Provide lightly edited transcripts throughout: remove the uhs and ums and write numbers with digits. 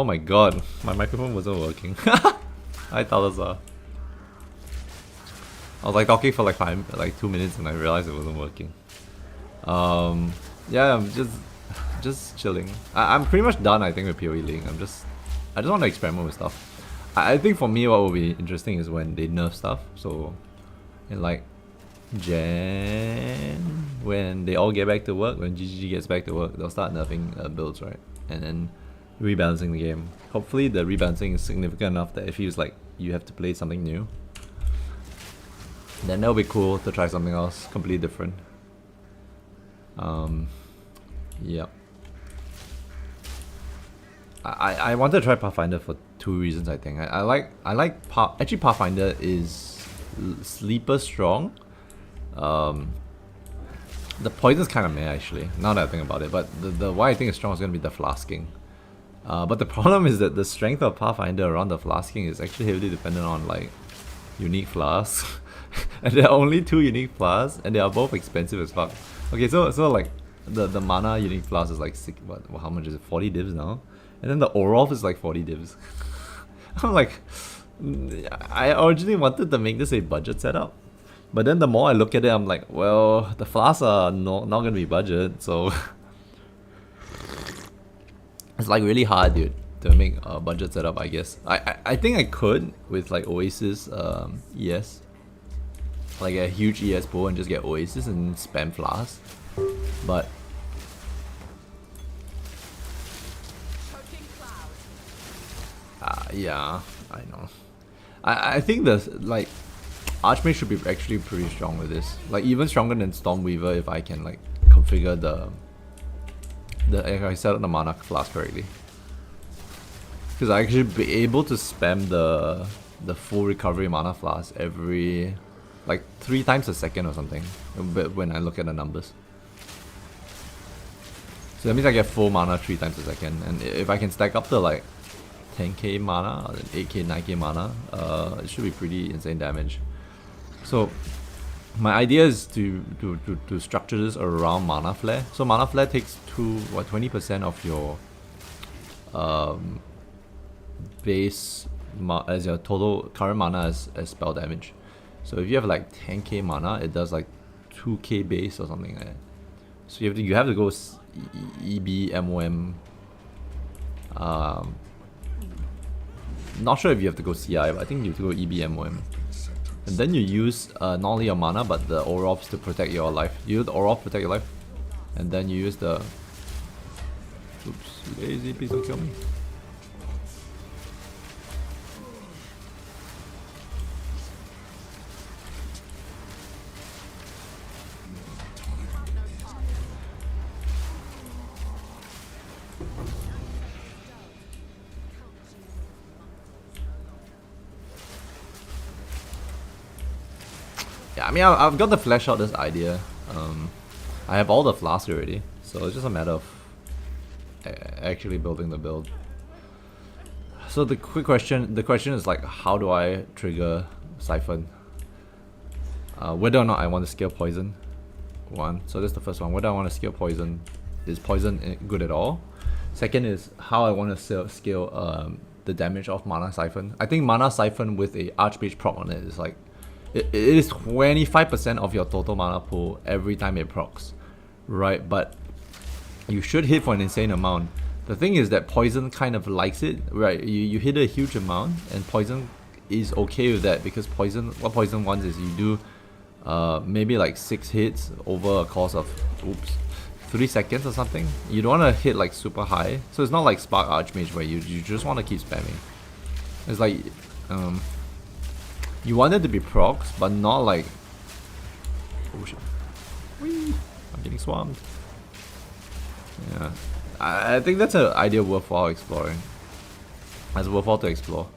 Oh my god, my microphone wasn't working. I thought it was I was like talking for like 2 minutes and I realized it wasn't working. Yeah, I'm just chilling. I'm pretty much done, I think, with POE Link. I just want to experiment with stuff. I think for me what will be interesting is when they nerf stuff. So in like Jan, when they all get back to work, when GGG gets back to work, they'll start nerfing builds, right? And then rebalancing the game. Hopefully the rebalancing is significant enough that it feels like you have to play something new. Then that'll be cool to try something else completely different. Yeah. I wanted to try Pathfinder for 2 reasons, I think. I like actually Pathfinder is sleeper strong. The poison's kind of meh actually, now that I think about it, but the why I think it's strong is going to be the flasking. But the problem is that the strength of Pathfinder around the flasking is actually heavily dependent on like unique flasks. And there are only 2 unique flasks, and they are both expensive as fuck. Okay, so like the mana unique flask is like how much is it? 40 divs now, and then the Orolf is like 40 divs. I'm like, I originally wanted to make this a budget setup, but then the more I look at it, I'm like, well, the flasks are not gonna be budget, so it's like really hard, dude, to make a budget setup. I guess I think I could with like Oasis ES. Like a huge ES pool and just get Oasis and spam Flask. But yeah, I know. I think the like Archmage should be actually pretty strong with this. Like even stronger than Stormweaver if I can like configure if I set up the mana flask correctly. Because I actually be able to spam the full recovery mana flask every like 3 times a second or something, but when I look at the numbers. So that means I get full mana 3 times a second, and if I can stack up to like 10k mana or 8k, 9k mana, it should be pretty insane damage. So my idea is to structure this around Mana Flare. So Mana Flare takes 20% of your base as your total current mana as spell damage. So if you have like 10k mana, it does like 2k base or something like that. So you have to go EB, MOM. Not sure if you have to go CI, but I think you have to go EB, MOM. And then you use not only your mana but the Orofs to protect your life. You use the Orof to protect your life, and then you use the... Oops, lazy, please don't kill me. Yeah, I mean, I've got to flesh out this idea. I have all the flasks already, so it's just a matter of actually building the build. So the question is like, how do I trigger Siphon? Whether or not I want to scale Poison. So that's the first one. Whether I want to scale Poison. Is Poison good at all? Second is how I want to scale the damage of Mana Siphon. I think Mana Siphon with a Archmage proc on it is like, it is 25% of your total mana pool every time it procs, right? But you should hit for an insane amount. The thing is that Poison kind of likes it, right? You hit a huge amount, and Poison is okay with that because what Poison wants is you do maybe like 6 hits over a course of 3 seconds or something. You don't want to hit like super high, so it's not like Spark Archmage where you just want to keep spamming. It's like you want it to be procs, but not like... Oh shit. Whee! I'm getting swamped. Yeah. I think that's an idea worthwhile exploring. That's worthwhile to explore.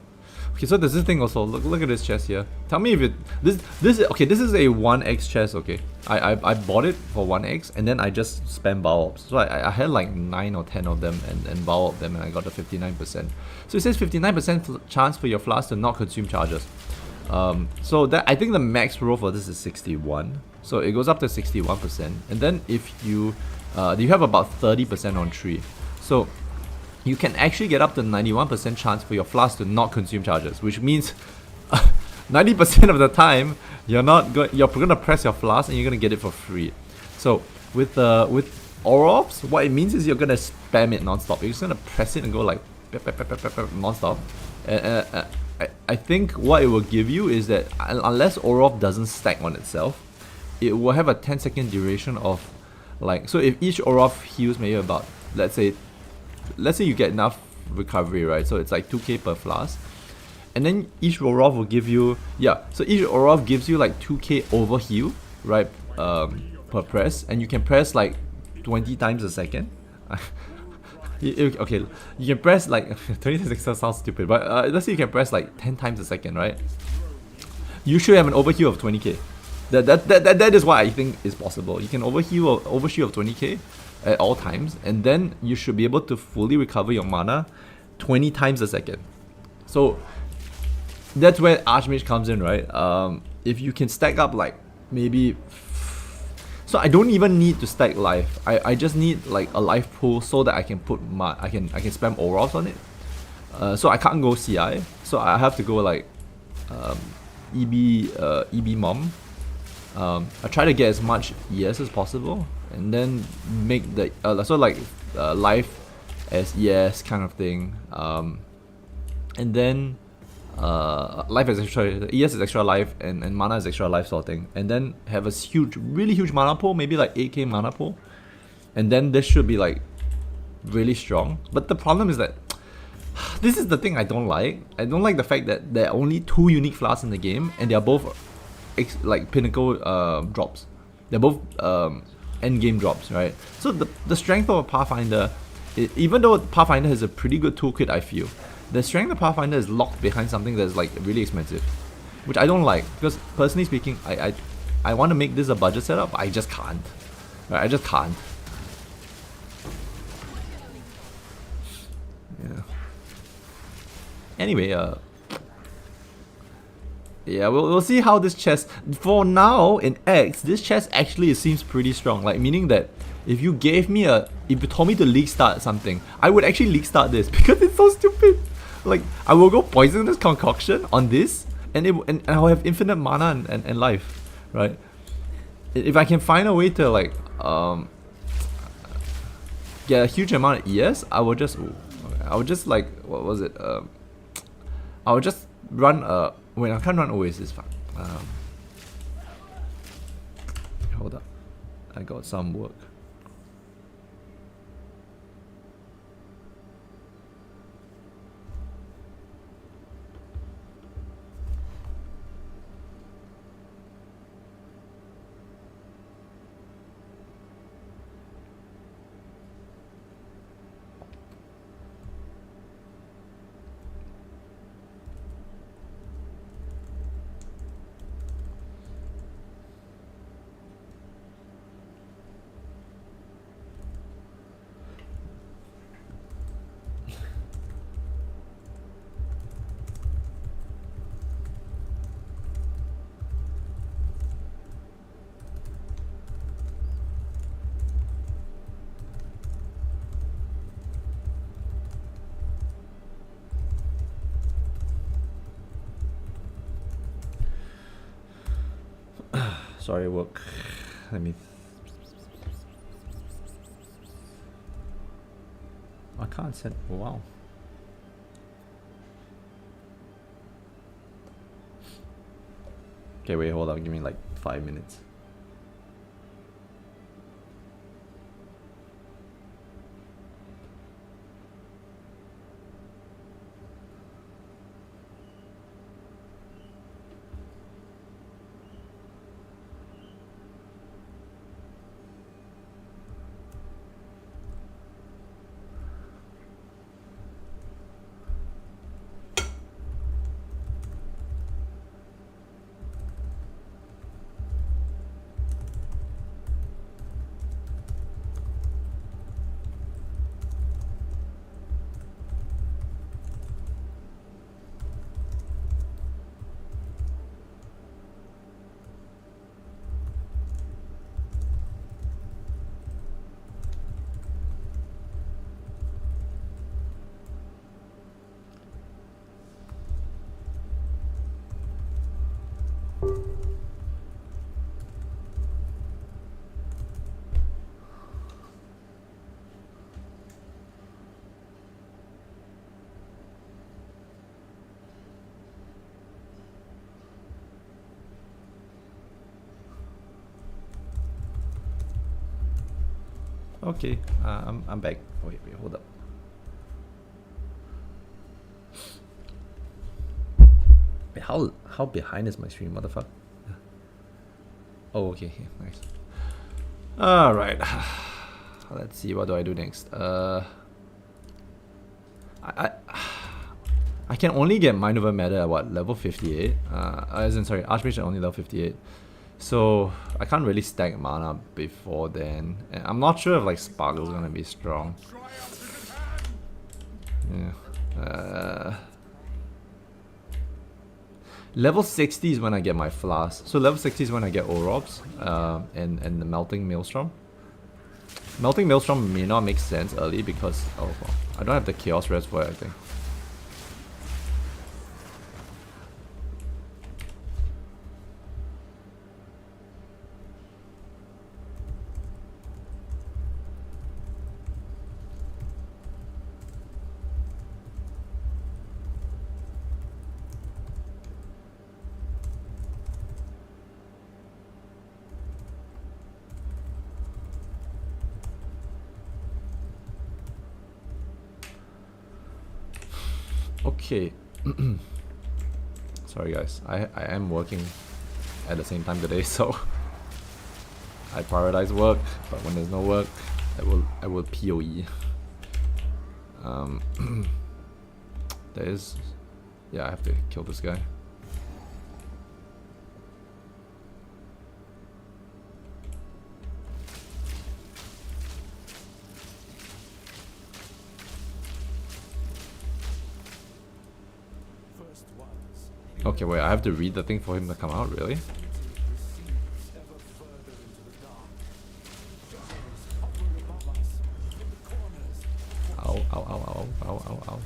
Okay, so there's this thing also. Look at this chest here. Tell me if it... This is a 1x chest, okay. I bought it for 1x and then I just spam bow ops. So I had like 9 or 10 of them and bow up them and I got a 59%. So it says 59% chance for your flask to not consume charges. So that I think the max roll for this is 61, so it goes up to 61%, and then if you have about 30% on tree. So you can actually get up to 91% chance for your Flask to not consume charges, which means 90% of the time you're gonna press your Flask and you're gonna get it for free. So with Orovs, what it means is you're gonna spam it non-stop. You're just gonna press it and go like non-stop. I think what it will give you is that unless Orov doesn't stack on itself, it will have a 10-second duration of like, so if each Orov heals maybe about, let's say you get enough recovery, right? So it's like 2k per Flask. And then each Orov will give you, so each Orov gives you like 2k over heal, right? Per press. And you can press like 20 times a second. Okay, you can press like 20 times a second sounds stupid, but let's say you can press like 10 times a second, right? You should have an overheal of 20k. That is what I think is possible. You can overshoot of 20k at all times, and then you should be able to fully recover your mana 20 times a second. So that's where Archmage comes in, right? If you can stack up like maybe, so I don't even need to stack life. I just need like a life pool so that I can put I can spam Orovs on it. So I can't go CI, so I have to go like EB Mom. I try to get as much ES as possible, and then make the life as ES kind of thing, and then life is extra, ES is extra life, and mana is extra life sort of thing, and then have a really huge mana pool, maybe like 8k mana pool, and then this should be like really strong. But the problem is that this is the thing I don't like. I don't like the fact that there are only 2 unique Flasks in the game, and they are both like pinnacle drops. They're both endgame drops, right? So the strength of a Pathfinder, even though Pathfinder has a pretty good toolkit, I feel the strength of Pathfinder is locked behind something that's like really expensive, which I don't like, because personally speaking, I want to make this a budget setup, but I just can't. Right? I just can't. Yeah. Anyway, yeah, we'll see how this chest. For now, in X, this chest actually seems pretty strong. Like, meaning that if you gave me if you told me to league start something, I would actually league start this because it's so stupid. Like, I will go Poisonous Concoction on this, and I'll have infinite mana and life, right? If I can find a way to like get a huge amount of ES, I would just like, what was it? I would just run wait, I can't run Oasis. Hold up, I got some work. Sorry, work. Let me. I can't send. Wow. Okay, wait, hold on. Give me like 5 minutes. Okay, I'm back. Wait, hold up. Wait, how behind is my stream, motherfucker? Oh, okay, nice. All right. Let's see. What do I do next? I can only get Mind Over Matter at what, level 58? Sorry, Archmage only level 58. So I can't really stack mana before then. And I'm not sure if like Sparkle's gonna be strong. Yeah. Level 60 is when I get my Flask. So level 60 is when I get Orobs and the Melting Maelstrom. Melting Maelstrom may not make sense early because I don't have the Chaos Res for it, I think. Okay. Sorry guys, I am working at the same time today, so I prioritize work, but when there's no work, I will POE. There is, yeah, I have to kill this guy. Okay, wait, I have to read the thing for him to come out, really? Ow, ow, ow, ow, ow, ow, ow.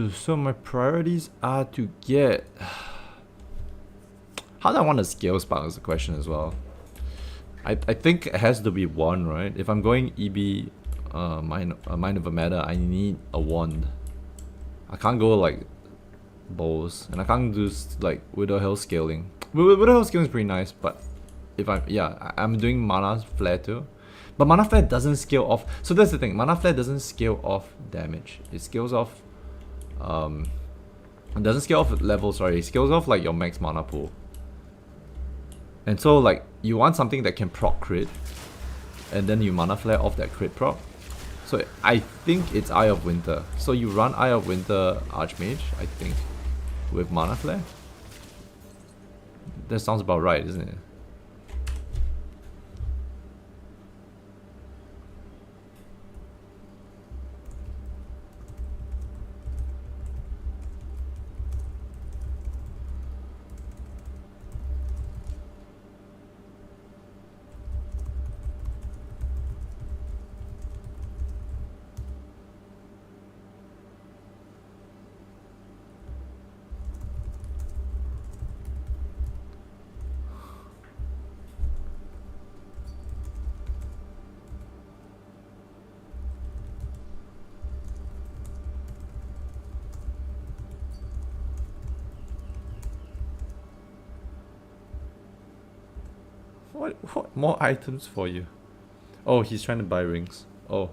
So my priorities are to get... How do I want to scale Spark is the question as well. I think it has to be one, right? If I'm going EB Mind Over Matter, I need a wand. I can't go like bows, and I can't do like Widow Hill scaling. Widow Hill scaling is pretty nice, but if I'm doing Mana Flare too. But Mana Flare doesn't scale off. So that's the thing. Mana Flare doesn't scale off damage. It scales off. It doesn't scale off level. Sorry, it scales off like your max mana pool. And so like you want something that can proc crit, and then you Mana Flare off that crit proc. So I think it's Eye of Winter. So you run Eye of Winter Archmage, I think, with Mana Flare. That sounds about right, isn't it? What more items for you? Oh, he's trying to buy rings. Oh.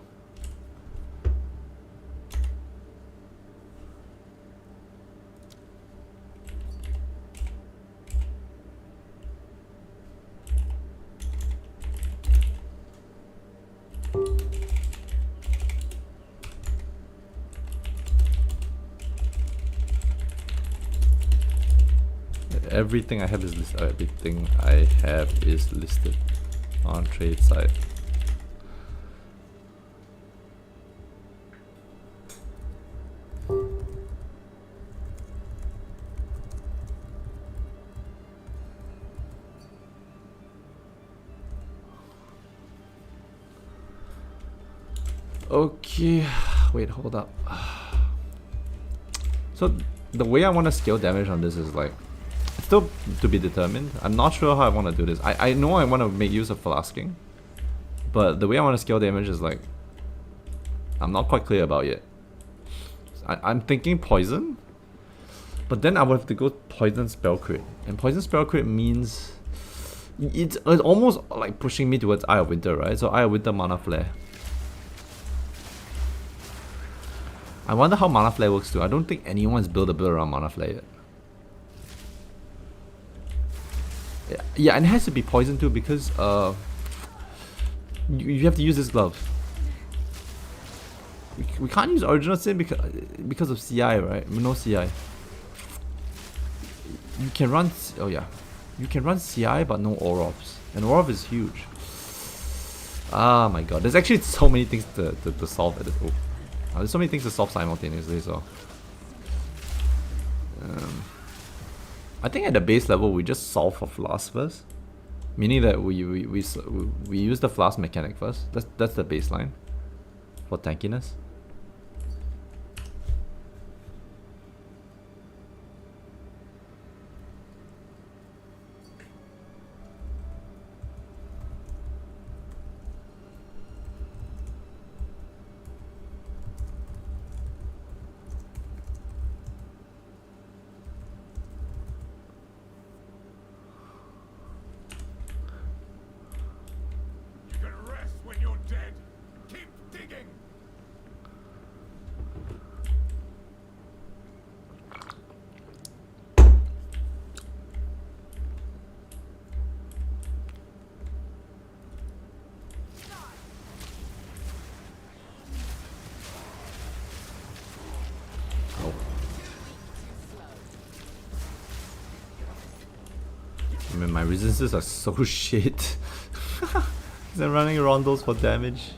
Everything I have is listed. Everything I have is listed on trade site. Okay, wait, hold up. So the way I want to scale damage on this is like, it's still to be determined. I'm not sure how I want to do this. I know I want to make use of flasking, but the way I want to scale damage is like, I'm not quite clear about yet. I'm thinking poison, but then I would have to go poison spell crit, and poison spell crit means it's almost like pushing me towards Eye of Winter, right? So Eye of Winter, Mana Flare. I wonder how Mana Flare works too. I don't think anyone's built a build around Mana Flare yet. Yeah, and it has to be poison too because you have to use this glove. We can't use Original Sin because of CI, right? No CI. You can run. Oh yeah, you can run CI but no Orofs, and Orof is huge. Ah my god, there's actually so many things to solve at this. Oh. There's so many things to solve simultaneously, so I think at the base level we just solve for Flask first, meaning that we use the Flask mechanic first. That's the baseline for tankiness. I mean, my resistances are so shit. They're running rondos for damage.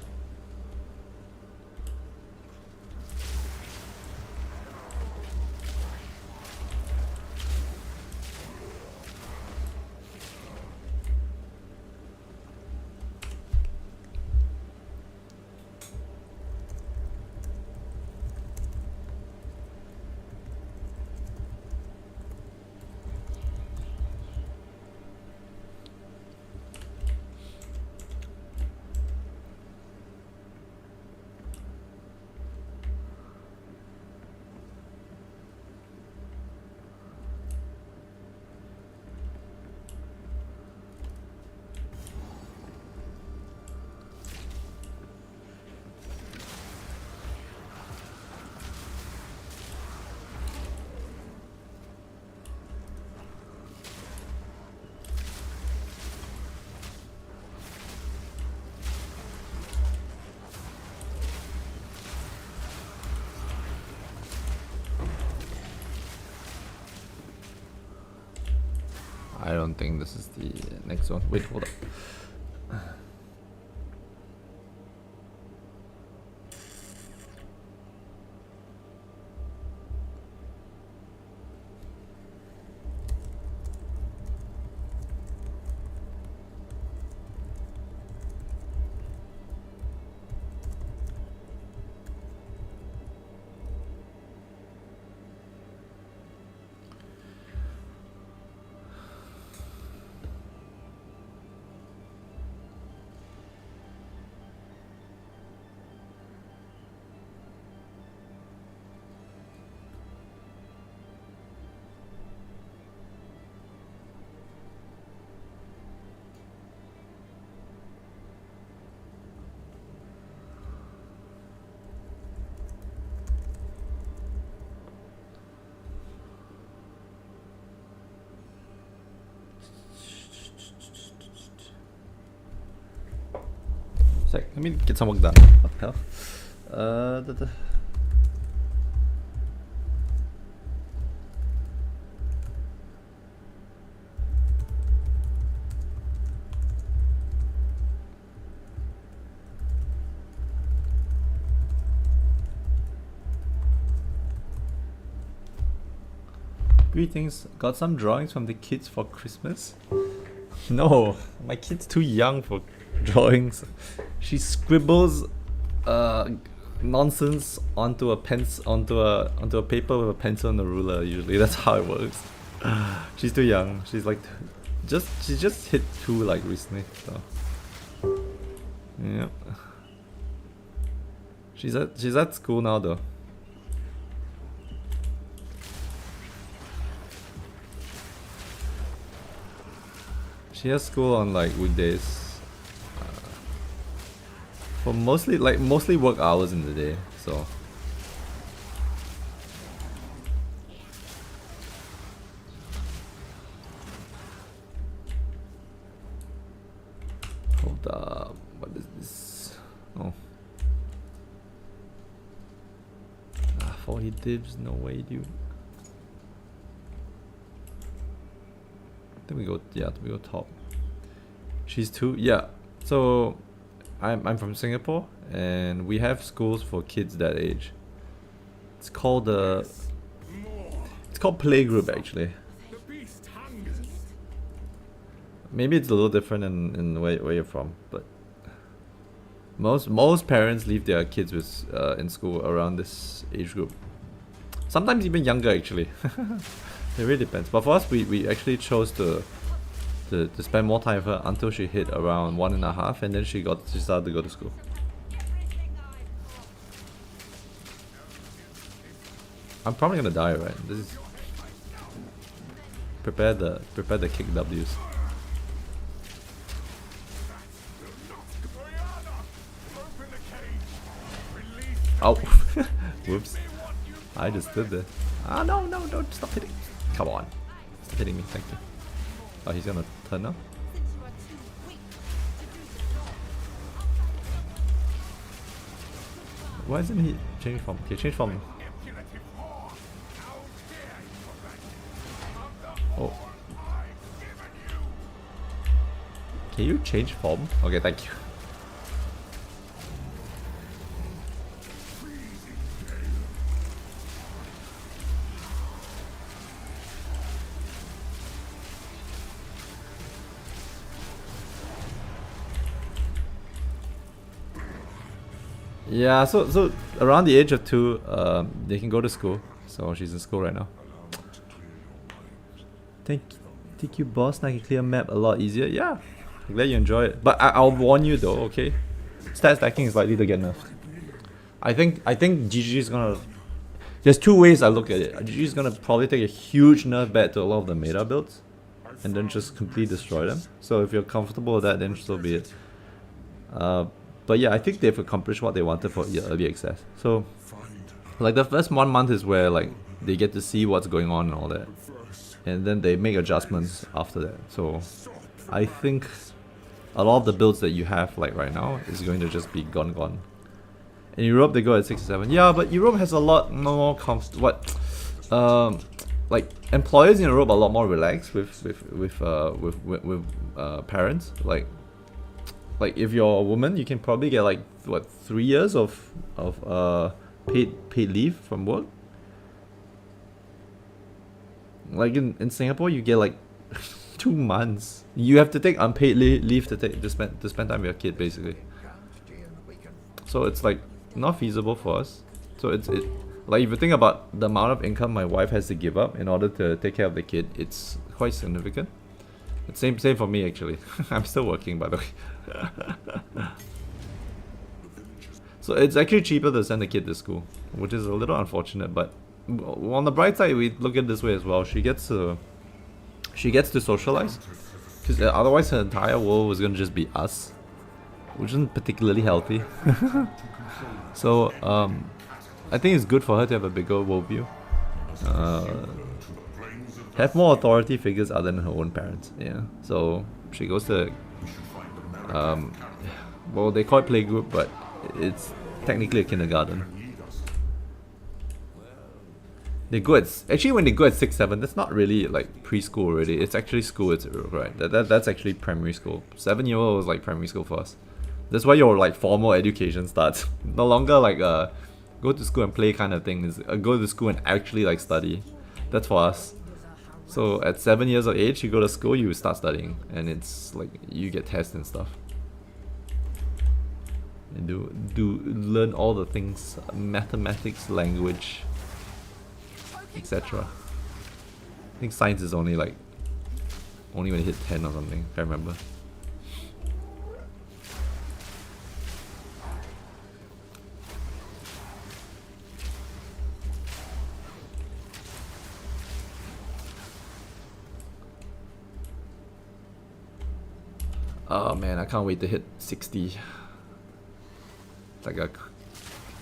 I don't think this is the next one. Wait, hold up. Let me get some work done. What the hell? Greetings. Got some drawings from the kids for Christmas? No, my kid's too young for drawings. She scribbles nonsense onto a paper with a pencil and a ruler. Usually, that's how it works. She's too young. She's like, she just hit 2 like recently. So, yeah. She's at school now though. She has school on like weekdays. For mostly work hours in the day. So. Hold up. What is this? Oh. 40 divs, no way, dude. I think we go, yeah, we go top. She's 2, yeah. So I'm from Singapore, and we have schools for kids that age. It's called playgroup actually. Maybe it's a little different in where you're from, but most parents leave their kids with in school around this age group. Sometimes even younger actually. It really depends. But for us, we actually chose to spend more time with her until she hit around 1.5, and then she started to go to school. I'm probably gonna die, right? This is prepare the kick W's. Oh, whoops! I just stood there. Ah, no, don't stop hitting. Come on, stop hitting me. Thank you. Oh, he's gonna turn now. Why isn't he change form? Okay, change form. Oh. Can you change form? Okay, thank you. Yeah, so around the age of 2, they can go to school. So she's in school right now. Thank you, boss. Now I can clear map a lot easier. Yeah, I'm glad you enjoy it. But I'll warn you though, okay? Stat stacking is likely to get nerfed. I think GG is gonna. There's 2 ways I look at it. GG is gonna probably take a huge nerf bet to a lot of the meta builds, and then just completely destroy them. So if you're comfortable with that, then so be it. But yeah, I think they've accomplished what they wanted for early access. So, like the first 1 month is where like they get to see what's going on and all that, and then they make adjustments after that. So, I think a lot of the builds that you have like right now is going to just be gone. In Europe, they go at 6 or 7. Yeah, but Europe has a lot more like employers in Europe are a lot more relaxed with parents. Like if you're a woman, you can probably get like what 3 years of paid leave from work. Like in Singapore, you get like 2 months. You have to take unpaid leave to spend time with your kid basically. So it's like not feasible for us. So it's like if you think about the amount of income my wife has to give up in order to take care of the kid, it's quite significant. It's same for me actually. I'm still working by the way. So it's actually cheaper to send the kid to school, which is a little unfortunate, but on the bright side we look at it this way as well. She gets to socialize, because otherwise her entire world was gonna just be us, which isn't particularly healthy. So I think it's good for her to have a bigger worldview, have more authority figures other than her own parents. Yeah, so she goes to well, they call it playgroup, but it's technically a kindergarten. They go at actually when they go at 6, 7, that's not really like preschool already. It's actually school. It's right. That's actually primary school. 7-year-old was like primary school for us. That's why your like formal education starts. No longer like go to school and play kind of thing. Is go to school and actually like study. That's for us. So at 7 years of age, you go to school, you start studying, and it's like you get tests and stuff. And do learn all the things, mathematics, language, etc. I think science is only like only when you hit 10 or something. Can't remember. Oh man, I can't wait to hit 60. It's like a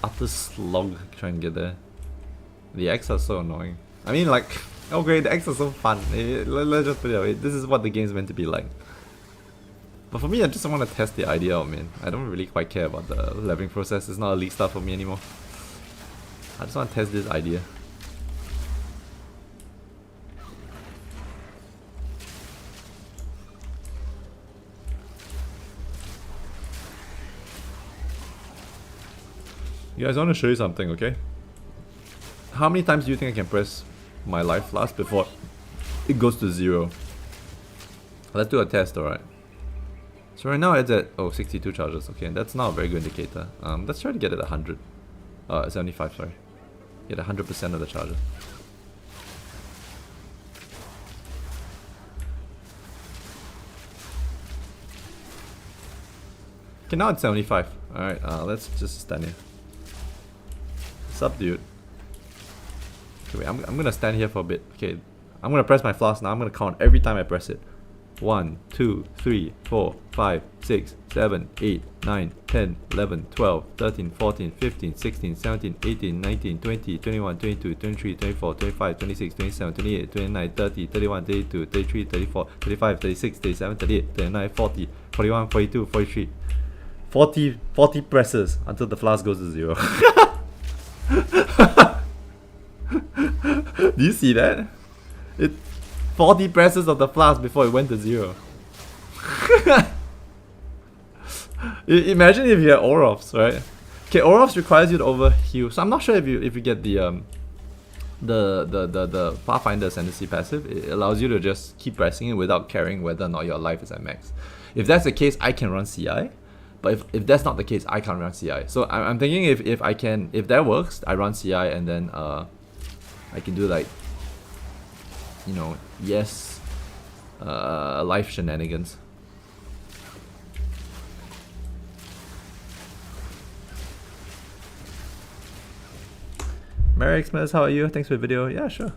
utter slog trying to get there. The X are so annoying. I mean, like, okay, the X are so fun. Let's just put it that way. This is what the game's meant to be like. But for me, I just want to test the idea out, man. I don't really quite care about the leveling process. It's not elite stuff for me anymore. I just want to test this idea. You guys, I want to show you something, okay? How many times do you think I can press my life flask before it goes to 0? Let's do a test, alright? So right now it's at 62 charges. Okay, that's not a very good indicator. Let's try to get it 100. 75, sorry. Get 100% of the charges. Okay, now it's 75. Alright, let's just stand here. What's up, dude? Okay, wait, I'm gonna stand here for a bit. Okay, I'm gonna press my flask now. I'm gonna count every time I press it. 1, 2, 3, 4, 5, 6, 7, 8, 9, 10, 11, 12, 13, 14, 15, 16, 17, 18, 19, 20, 21, 22, 23, 24, 25, 26, 27, 28, 29, 30, 31, 32, 33, 34, 35, 36, 37, 38, 39, 40, 41, 42, 43. 40 presses until the flask goes to 0. Do you see that? It 40 presses of the flask before it went to 0. Imagine if you had Orofs, right? Okay, Orofs requires you to overheal. So I'm not sure if you get the Pathfinder Ascendancy passive. It allows you to just keep pressing it without caring whether or not your life is at max. If that's the case, I can run CI. But if that's not the case, I can't run CI. So I'm thinking if that works, I run CI and then I can do like, you know, yes, life shenanigans. Merry Xmas, how are you? Thanks for the video. Yeah, sure.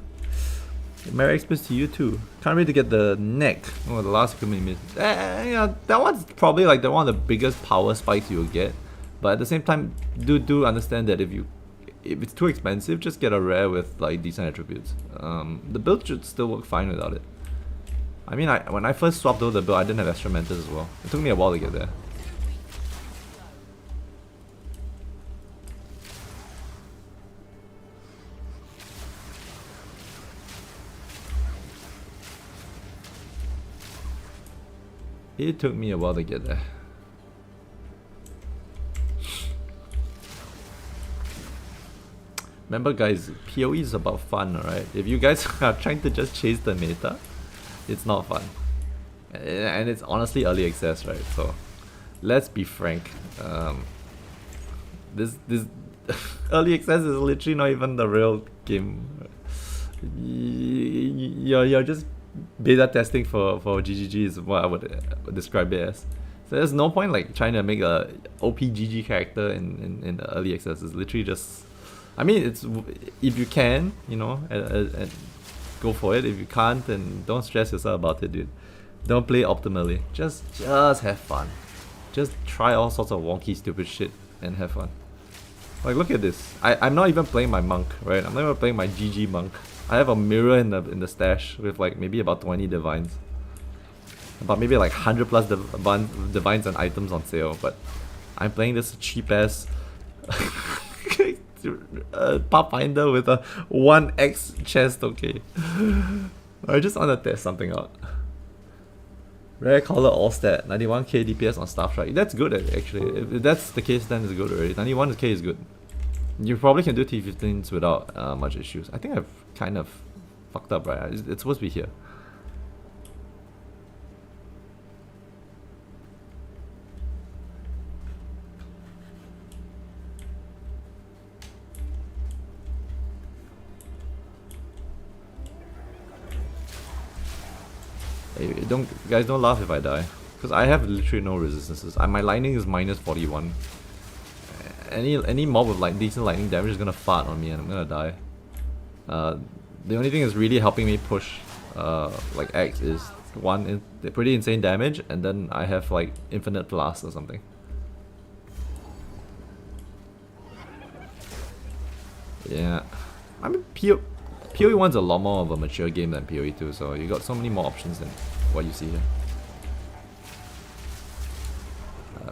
Merry Xmas to you too. Can't wait to get the neck. Oh, the last equipment. Yeah, that one's probably like one of the biggest power spikes you'll get. But at the same time, do understand that if it's too expensive, just get a rare with like decent attributes. The build should still work fine without it. I mean, when I first swapped over the build, I didn't have experimenters as well. It took me a while to get there. It took me a while to get there. Remember guys, POE is about fun, alright? If you guys are trying to just chase the meta, it's not fun. And it's honestly early access, right? So let's be frank. This early access is literally not even the real game. You're just beta testing for GGG is what I would describe it as. So there's no point like trying to make a OP GG character in the early access. It's literally just, I mean, it's if you can, you know, and go for it. If you can't, then don't stress yourself about it, dude. Don't play optimally. Just have fun. Just try all sorts of wonky, stupid shit and have fun. Like, look at this. I'm not even playing my monk, right? I'm not even playing my GG monk. I have a mirror in the stash with like maybe about 20 divines. About maybe like 100 plus divines and items on sale, but I'm playing this cheap ass Pathfinder with a 1x chest, okay. I just want to test something out. Rare color all stat, 91k DPS on Staff Strike. That's good actually. If that's the case, then it's good already. 91k is good. You probably can do T15s without much issues. I think I've kind of fucked up, right? It's supposed to be here. Hey, guys, don't laugh if I die. Because I have literally no resistances. My lightning is minus 41. Any mob with decent lightning damage is gonna fart on me and I'm gonna die. The only thing that's really helping me push like X is one, pretty insane damage, and then I have like infinite Flask or something. Yeah, I mean POE1's a lot more of a mature game than POE2, so you got so many more options than what you see here.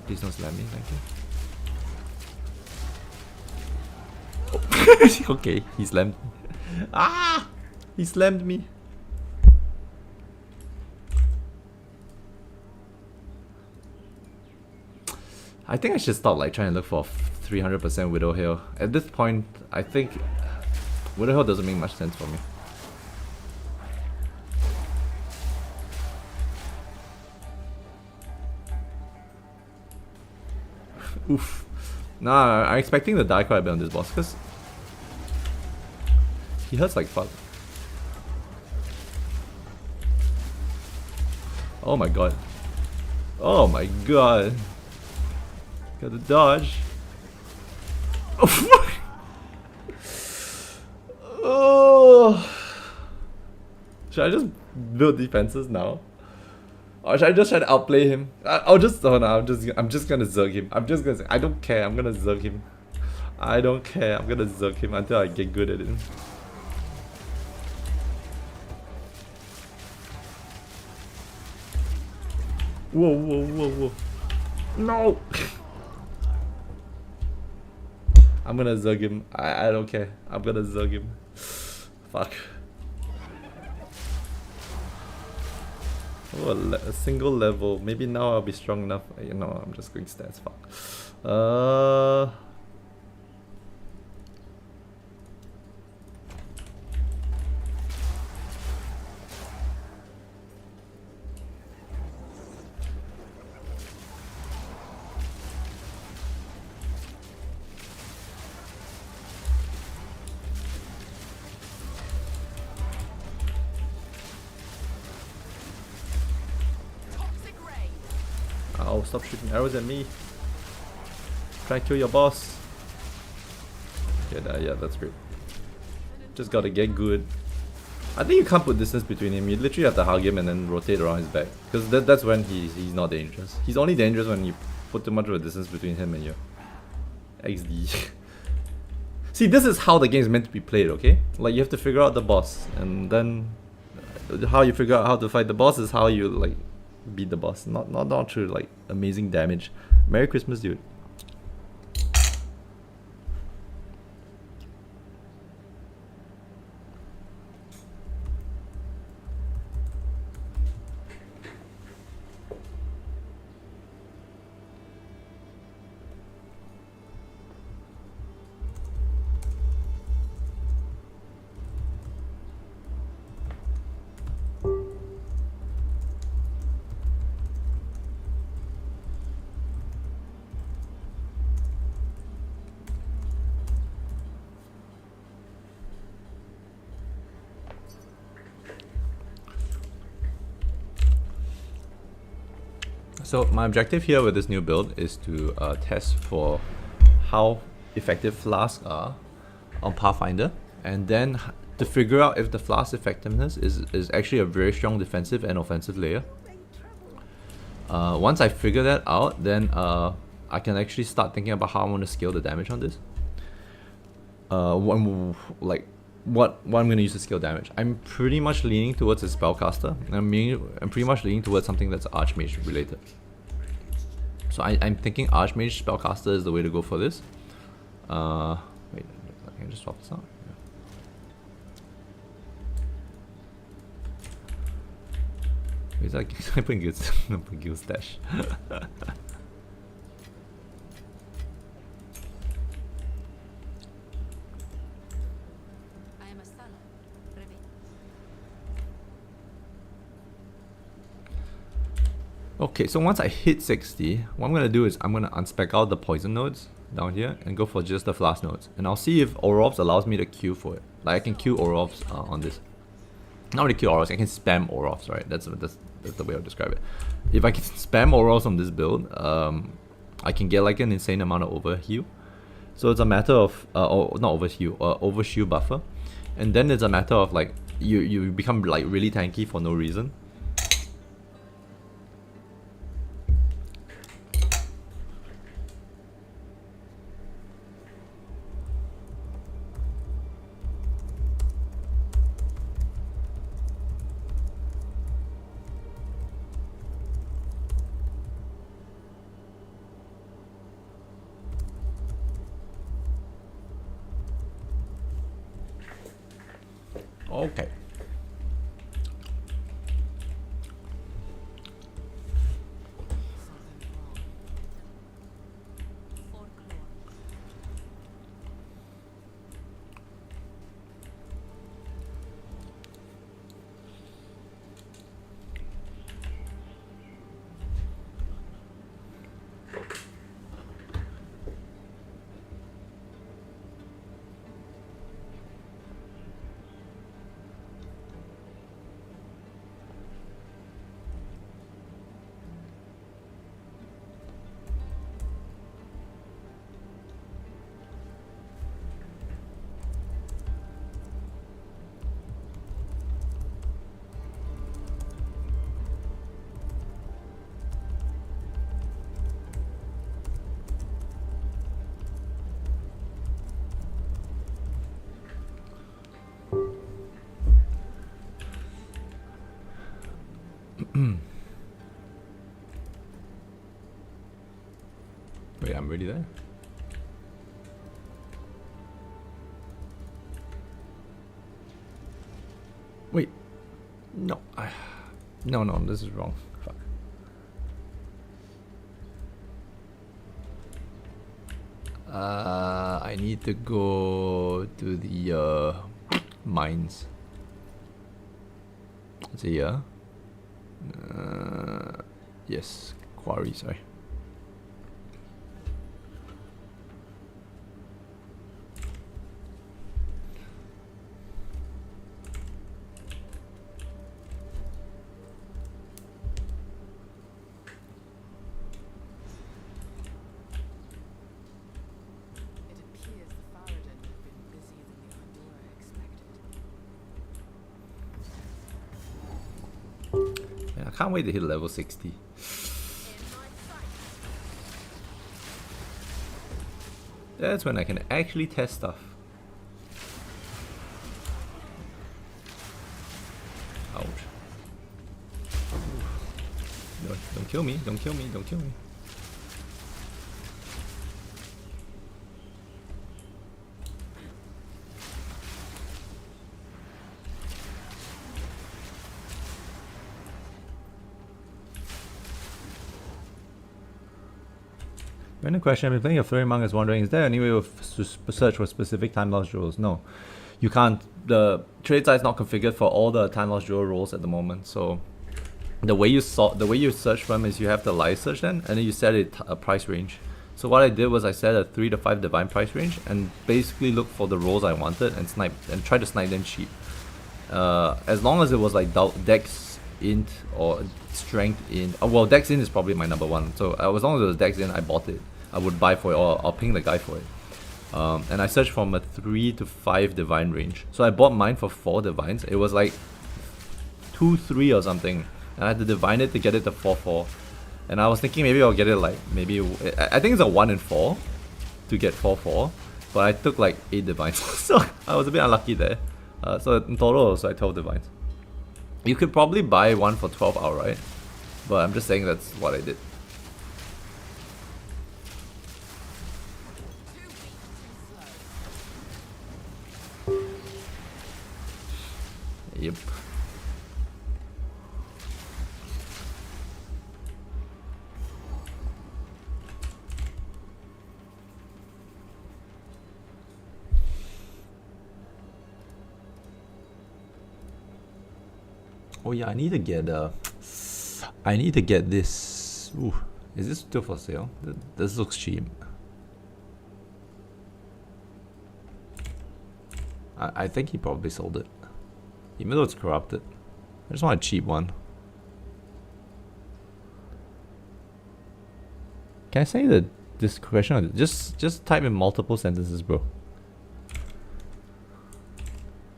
Please don't slam me, thank you. Oh. Okay, he slammed me. Ah! He slammed me. I think I should stop like trying to look for 300% Widow Hill. At this point, I think Widow Hill doesn't make much sense for me. Oof. Nah, I'm expecting to die quite a bit on this boss because he hurts like fuck. Oh my god. Oh my god. Gotta dodge. Oh. Should I just build defenses now? Or should I just try to outplay him? I'm just gonna zerg him. I don't care, I'm gonna zerg him. I don't care, I'm gonna zerg him until I get good at it. Whoa, whoa, whoa, whoa. No! I'm gonna zerg him. I don't care. I'm gonna zerg him. Fuck. Oh, a single level. Maybe now I'll be strong enough. You know, I'm just going stats. Fuck. Oh, stop shooting arrows at me. Try and kill your boss. Yeah, that's great. Just gotta get good. I think you can't put distance between him. You literally have to hug him and then rotate around his back. Because that's when he's not dangerous. He's only dangerous when you put too much of a distance between him and your XD. See, this is how the game is meant to be played, okay? Like, you have to figure out the boss. And then how you figure out how to fight the boss is how you, like, beat the boss, not through like amazing damage. Merry Christmas, dude. So my objective here with this new build is to test for how effective Flasks are on Pathfinder, and then to figure out if the Flask effectiveness is actually a very strong defensive and offensive layer. Once I figure that out, then I can actually start thinking about how I want to scale the damage on this. What I'm going to use to scale damage. I'm pretty much leaning towards a spellcaster. I'm pretty much leaning towards something that's Archmage related. So I'm thinking Archmage spellcaster is the way to go for this. Wait, I can just swap this out. Yeah. Is that I put guild stash? Okay, so once I hit 60, what I'm going to do is I'm going to unspec out the poison nodes down here and go for just the Flask nodes. And I'll see if Orovs allows me to queue for it. Like I can queue Orovs on this. Not really queue Orovs, I can spam Orovs, right? That's That's the way I would describe it. If I can spam orals on this build, I can get like an insane amount of overheal. So it's a matter of, or not overheal, overshield buffer. And then it's a matter of like, you become like really tanky for no reason. Okay. Wait, I'm ready there. Wait, no, no, this is wrong. Fuck. I need to go to the mines. Is it here? Yes, quarry. Sorry. I can't wait to hit level 60. That's when I can actually test stuff. Ouch. Don't kill me, don't kill me, don't kill me. Random question, I've been playing a Flurry Monk is wondering, is there any way of search for specific time loss jewels? No. You can't. The trade site is not configured for all the time loss jewel roles at the moment, so the way you search for them is you have the live search then, and then you set a price range. So what I did was I set a 3 to 5 divine price range and basically look for the roles I wanted and try to snipe them cheap. As long as it was like dex int or strength int. Well, dex int is probably my number one. So as long as it was dex int, I bought it. I would buy for it, or I'll ping the guy for it. And I searched from a 3 to 5 divine range. So I bought mine for 4 divines. It was like 2-3 or something. And I had to divine it to get it to 4-4. And I was thinking maybe I'll get it like, I think it's a 1 in 4 to get 4-4. But I took like 8 divines. So I was a bit unlucky there. So in total it was like 12 divines. You could probably buy one for 12 outright. But I'm just saying that's what I did. Yep. Oh yeah, I need to get this. Ooh, is this still for sale? This looks cheap. I think he probably sold it. Even though it's corrupted. I just want a cheap one. Can I say this question? Or just type in multiple sentences, bro.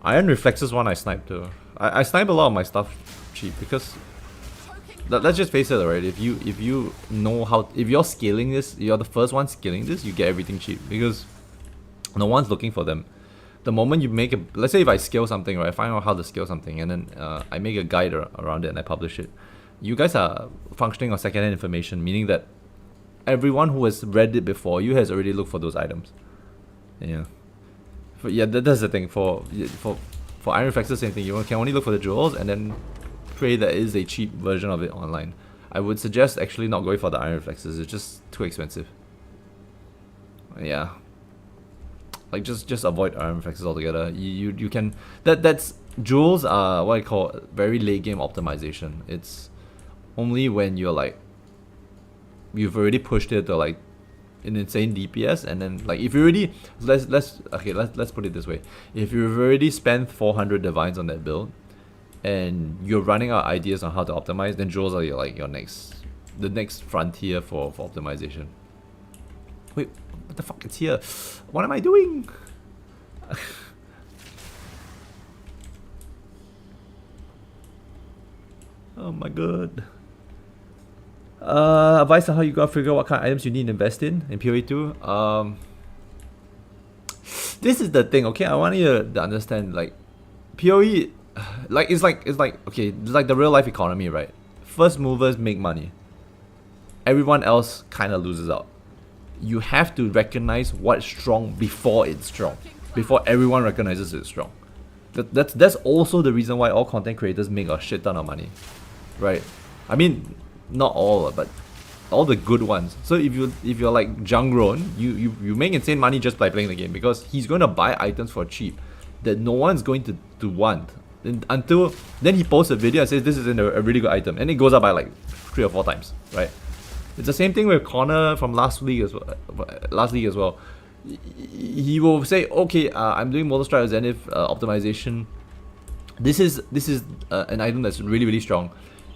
Iron Reflexes one I sniped too. I snipe a lot of my stuff cheap because let's just face it, right? If you know how, if you're scaling this, you're the first one scaling this, you get everything cheap because no one's looking for them. The moment you make a, let's say if I scale something, right, I find out how to scale something and then I make a guide around it and I publish it. You guys are functioning on secondhand information, meaning that everyone who has read it before you has already looked for those items. Yeah. That's the thing. For Iron Reflexes, same thing. You can only look for the jewels and then pray there is a cheap version of it online. I would suggest actually not going for the Iron Reflexes. It's just too expensive. Yeah. Like just avoid Iron Reflexes altogether. You can that's jewels are what I call very late game optimization. It's only when you're like you've already pushed it to like an insane DPS, and then like if you already let's put it this way: if you've already spent 400 divines on that build, and you're running out ideas on how to optimize, then jewels are the next frontier for optimization. Wait, what the fuck? It's here. What am I doing? Oh my god. Advice on how you gotta figure out what kind of items you need to invest in POE2. This is the thing, okay? I want you to understand, like, POE, like it's like okay, it's like the real life economy, right? First movers make money. Everyone else kind of loses out. You have to recognize what's strong before it's strong, before everyone recognizes it's strong. That's also the reason why all content creators make a shit ton of money, right? I mean, not all, but all the good ones. So if you're like Jungron, you make insane money just by playing the game because he's going to buy items for cheap that no one's going to want. Until then he posts a video and says this is a really good item, and it goes up by like 3 or 4 times, right? It's the same thing with Connor from last league as well. He will say, okay, I'm doing Molten Strike Zenith optimization. This is an item that's really strong.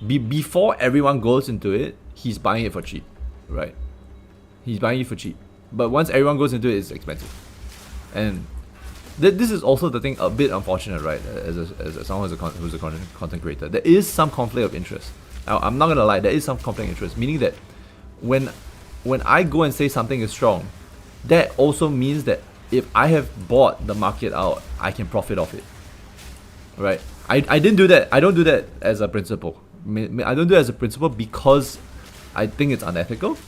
Before everyone goes into it, he's buying it for cheap, right? He's buying it for cheap. But once everyone goes into it, it's expensive. And this is also the thing, a bit unfortunate, right? As someone who's a content creator, there is some conflict of interest. I'm not gonna lie, there is some conflict of interest, meaning that when I go and say something is strong, that also means that if I have bought the market out, I can profit off it, right? I didn't do that. I don't do that as a principle. I don't do it as a principle because I think it's unethical.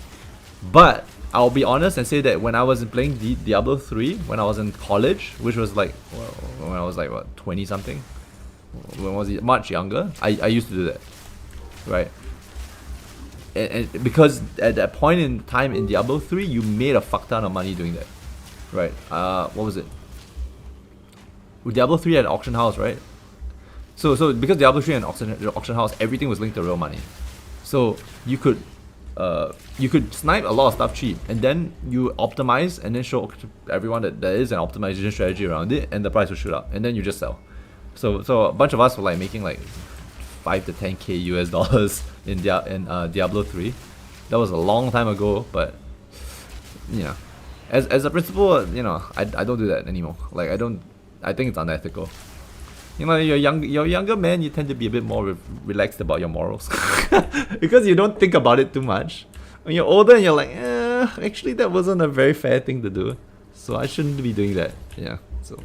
But I'll be honest and say that when I was playing Diablo 3, when I was in college, which was like, well, when I was like, what, 20 something? When I was much younger, I used to do that, right? And because at that point in time in Diablo 3, you made a fuck ton of money doing that, right? What was it? With Diablo 3 at auction house, right? So because Diablo 3 and auction house, everything was linked to real money. So you could snipe a lot of stuff cheap, and then you optimize and then show everyone that there is an optimization strategy around it, and the price will shoot up, and then you just sell. So a bunch of us were like making like 5 to 10k US dollars in Diablo 3. That was a long time ago, but you know, as a principle, you know, I don't do that anymore. Like I think it's unethical. You know, you're younger man, you tend to be a bit more relaxed about your morals because you don't think about it too much. When you're older and you're like, actually that wasn't a very fair thing to do, so I shouldn't be doing that. Yeah, so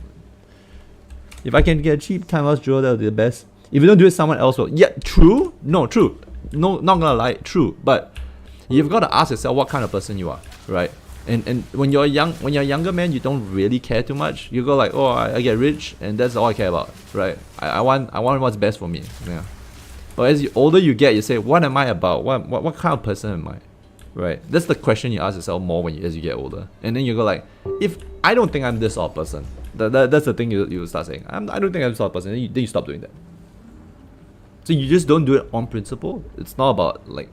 if I can get a cheap time loss jewel, that would be the best. If you don't do it, someone else will. Yeah, true. No, true. No, not gonna lie, true. But you've got to ask yourself what kind of person you are, right? And when you're younger man, you don't really care too much. You go like, oh, I get rich, and that's all I care about, right? I want what's best for me. Yeah. But as older you get, you say, what am I about? What kind of person am I? Right? That's the question you ask yourself more as you get older. And then you go like, if I don't think I'm this sort of person, that's the thing you start saying. I don't think I'm this sort of person. Then you stop doing that. So you just don't do it on principle. It's not about like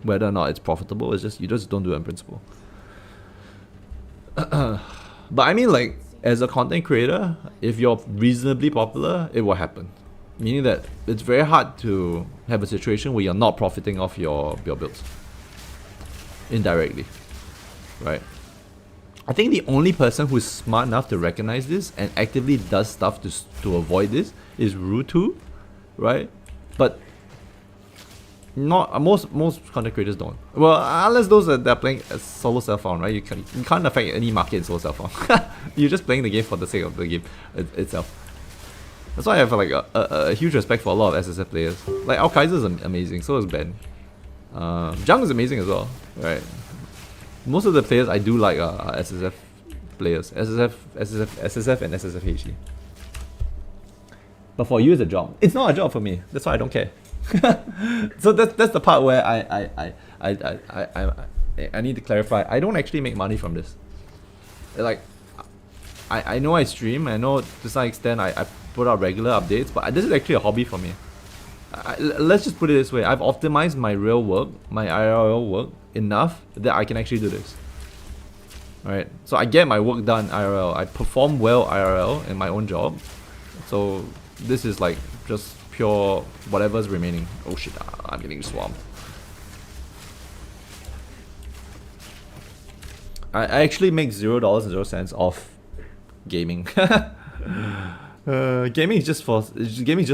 whether or not it's profitable. It's just you just don't do it on principle. But I mean, like, as a content creator, if you're reasonably popular, it will happen. Meaning that it's very hard to have a situation where you're not profiting off your builds. indirectly, right? I think the only person who's smart enough to recognize this and actively does stuff to avoid this is Rutu, right? But not most content creators don't. Well, unless those that are playing as solo self-found, right? You can't affect any market in solo self-found. You're just playing the game for the sake of the game itself. That's why I have like a huge respect for a lot of SSF players. Like Al Kaiser is amazing, so is Ben. Jung is amazing as well, right? Most of the players I do like are SSF players. SSF and SSFHE. But for you it's a job. It's not a job for me. That's why I don't care. So that's the part where I need to clarify. I don't actually make money from this. Like I know I stream, I know to some extent I put out regular updates, but this is actually a hobby for me. Let's just put it this way. I've optimized my real work, my IRL work, enough that I can actually do this. Alright, so I get my work done IRL. I perform well IRL in my own job. So this is like just pure whatever's remaining. Oh shit, I'm getting swamped. I actually make $0.00 off gaming. Gaming is just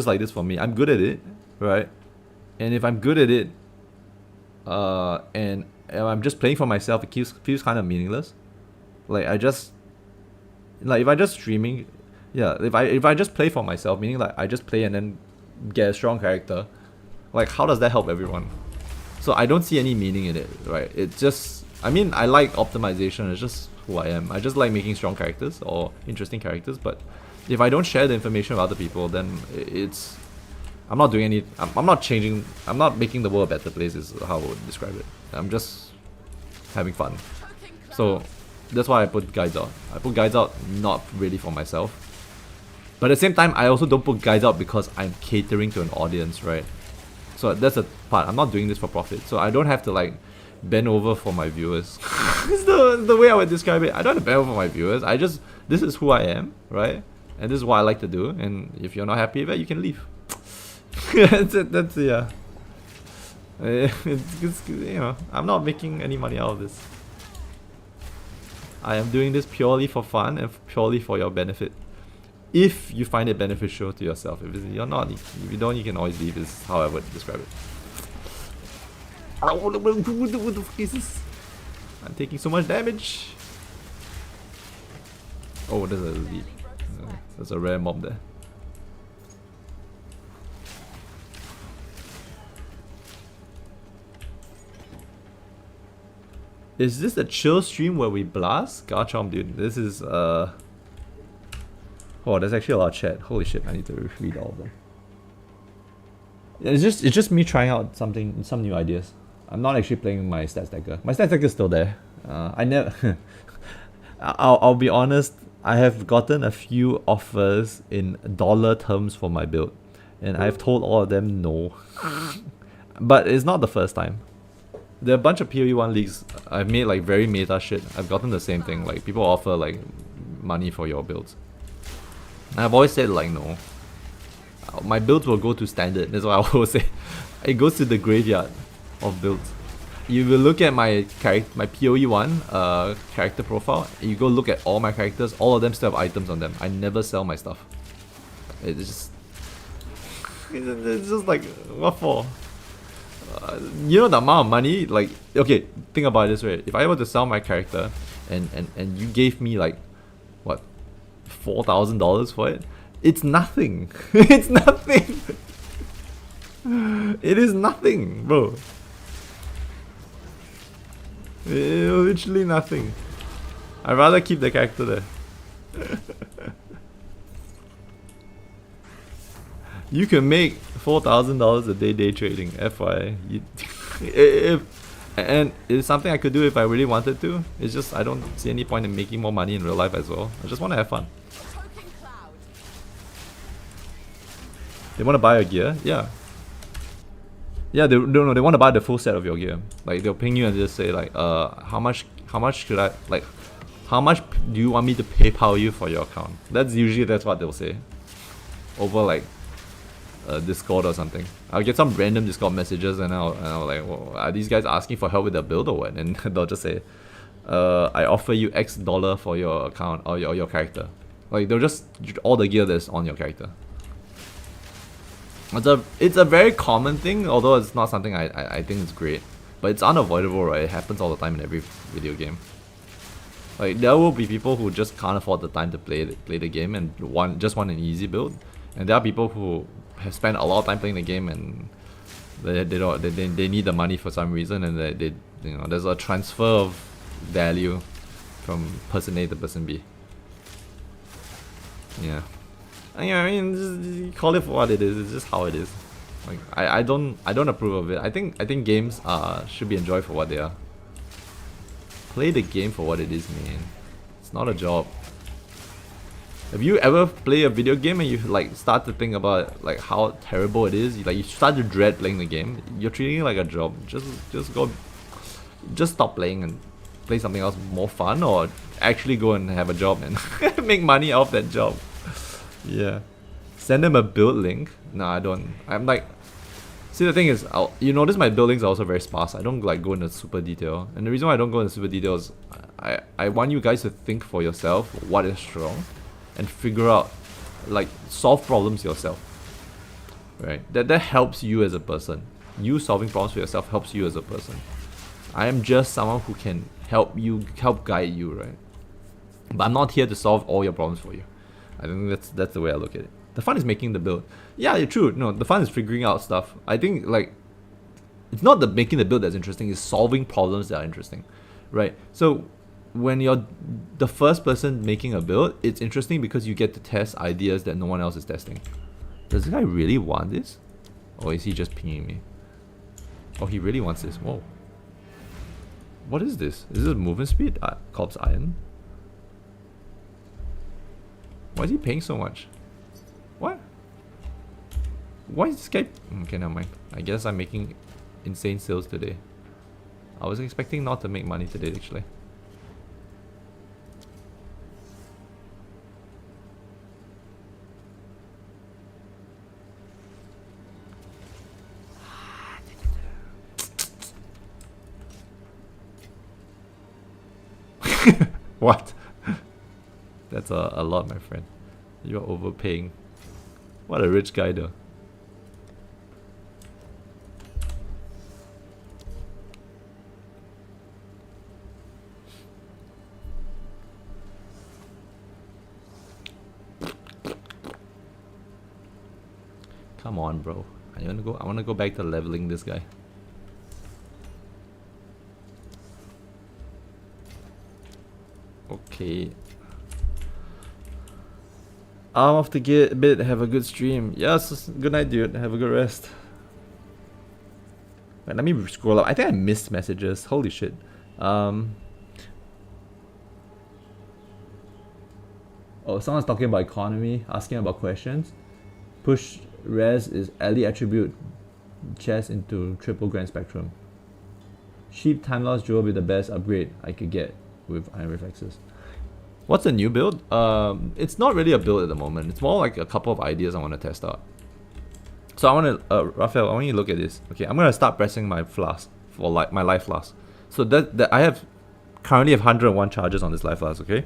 like this for me. I'm good at it, right? And if I'm good at it, and I'm just playing for myself, it feels kind of meaningless. Like if I just streaming, yeah. If I just play for myself, meaning like I just play and then get a strong character, like how does that help everyone? So I don't see any meaning in it, right? It's just, I mean, I like optimization. It's just who I am. I just like making strong characters or interesting characters. But if I don't share the information with other people, then I'm not doing any. I'm not changing. I'm not making the world a better place. Is how I would describe it. I'm just having fun. So that's why I put guides out. I put guides out not really for myself, but at the same time, I also don't put guides out because I'm catering to an audience, right? So that's a part. I'm not doing this for profit, so I don't have to like bend over for my viewers. It's the way I would describe it. I don't have to bend over for my viewers. This is who I am, right? And this is what I like to do. And if you're not happy with it, you can leave. That's yeah. It's, you know, I'm not making any money out of this. I am doing this purely for fun and purely for your benefit. If you find it beneficial to yourself. If you're not, if you don't, you can always leave. Is how I would describe it. What the fuck is this? I'm taking so much damage. Oh, there's a lead. There's a rare mob there. Is this a chill stream where we blast? Garchomp, dude. This is oh, there's actually a lot of chat. Holy shit, I need to read all of them. It's just me trying out some new ideas. I'm not actually playing my stat stacker. My stat stacker is still there. I never. I'll be honest. I have gotten a few offers in dollar terms for my build, and I've told all of them no. But it's not the first time. There are a bunch of POE1 leagues I've made like very meta shit. I've gotten the same thing. Like people offer like money for your builds. And I've always said like no. My builds will go to standard. That's what I always say. It goes to the graveyard of builds. You will look at my POE1 character profile. You go look at all my characters. All of them still have items on them. I never sell my stuff. It's just like, what for? You know the amount of money, like, okay, think about it this way. If I were to sell my character and you gave me like, what, $4,000 for it? It's nothing. It's nothing. It is nothing, bro. Literally nothing. I'd rather keep the character there. You can make $4,000 a day trading, FYI. And it's something I could do if I really wanted to. It's just I don't see any point in making more money in real life as well. I just want to have fun. They want to buy your gear? Yeah. Yeah, they want to buy the full set of your gear. Like they'll ping you and just say like, how much should I, like, how much do you want me to PayPal you for your account? That's what they'll say. Over like Discord or something. I'll get some random Discord messages and I'll like, well, are these guys asking for help with their build or what? And they'll just say, I offer you X dollar for your account or your character. Like they'll just all the gear that's on your character. It's a very common thing, although it's not something I think is great. But it's unavoidable, right? It happens all the time in every video game. Like there will be people who just can't afford the time to play the game and just want an easy build, and there are people who have spent a lot of time playing the game and they need the money for some reason, and they you know, there's a transfer of value from person A to person B. Yeah. I mean, just call it for what it is. It's just how it is. Like I don't approve of it. I think games should be enjoyed for what they are. Play the game for what it is, man. It's not a job. Have you ever played a video game and you like start to think about like how terrible it is? You start to dread playing the game. You're treating it like a job. Just stop playing and play something else more fun, or actually go and have a job and make money off that job. Yeah. Send them a build link. No, I don't. I'm like, see, the thing is, you notice my buildings are also very sparse. I don't like go into super detail, and the reason why I don't go into super detail is I want you guys to think for yourself what is strong, and figure out, like, solve problems yourself. Right? That helps you as a person. You solving problems for yourself helps you as a person. I am just someone who can help guide you, right? But I'm not here to solve all your problems for you. I think that's the way I look at it. The fun is making the build. Yeah, true. No, the fun is figuring out stuff. I think like it's not the making the build that's interesting, it's solving problems that are interesting. Right? So when you're the first person making a build, it's interesting because you get to test ideas that no one else is testing. Does this guy really want this? Or is he just pinging me? Oh, he really wants this. Whoa. What is this? Is this movement speed? Corpse iron? Why is he paying so much? What? Why is this guy... Okay, never mind. I guess I'm making insane sales today. I was expecting not to make money today, actually. What? That's a lot, my friend. You're overpaying. What a rich guy, though. Come on, bro. I want to go back to leveling this guy. Okay. I'm off to get a bit. Have a good stream. Yes, good night, dude. Have a good rest. Wait, let me scroll up. I think I missed messages. Holy shit. Oh, someone's talking about economy, asking about questions. Push res is ally attribute chest into triple grand spectrum. Sheep time loss jewel will be the best upgrade I could get with iron reflexes. What's a new build? It's not really a build at the moment. It's more like a couple of ideas I want to test out. So I want to, Raphael, I want you to look at this. Okay, I'm gonna start pressing my flask for my life flask. So that I currently have 101 charges on this life flask. Okay,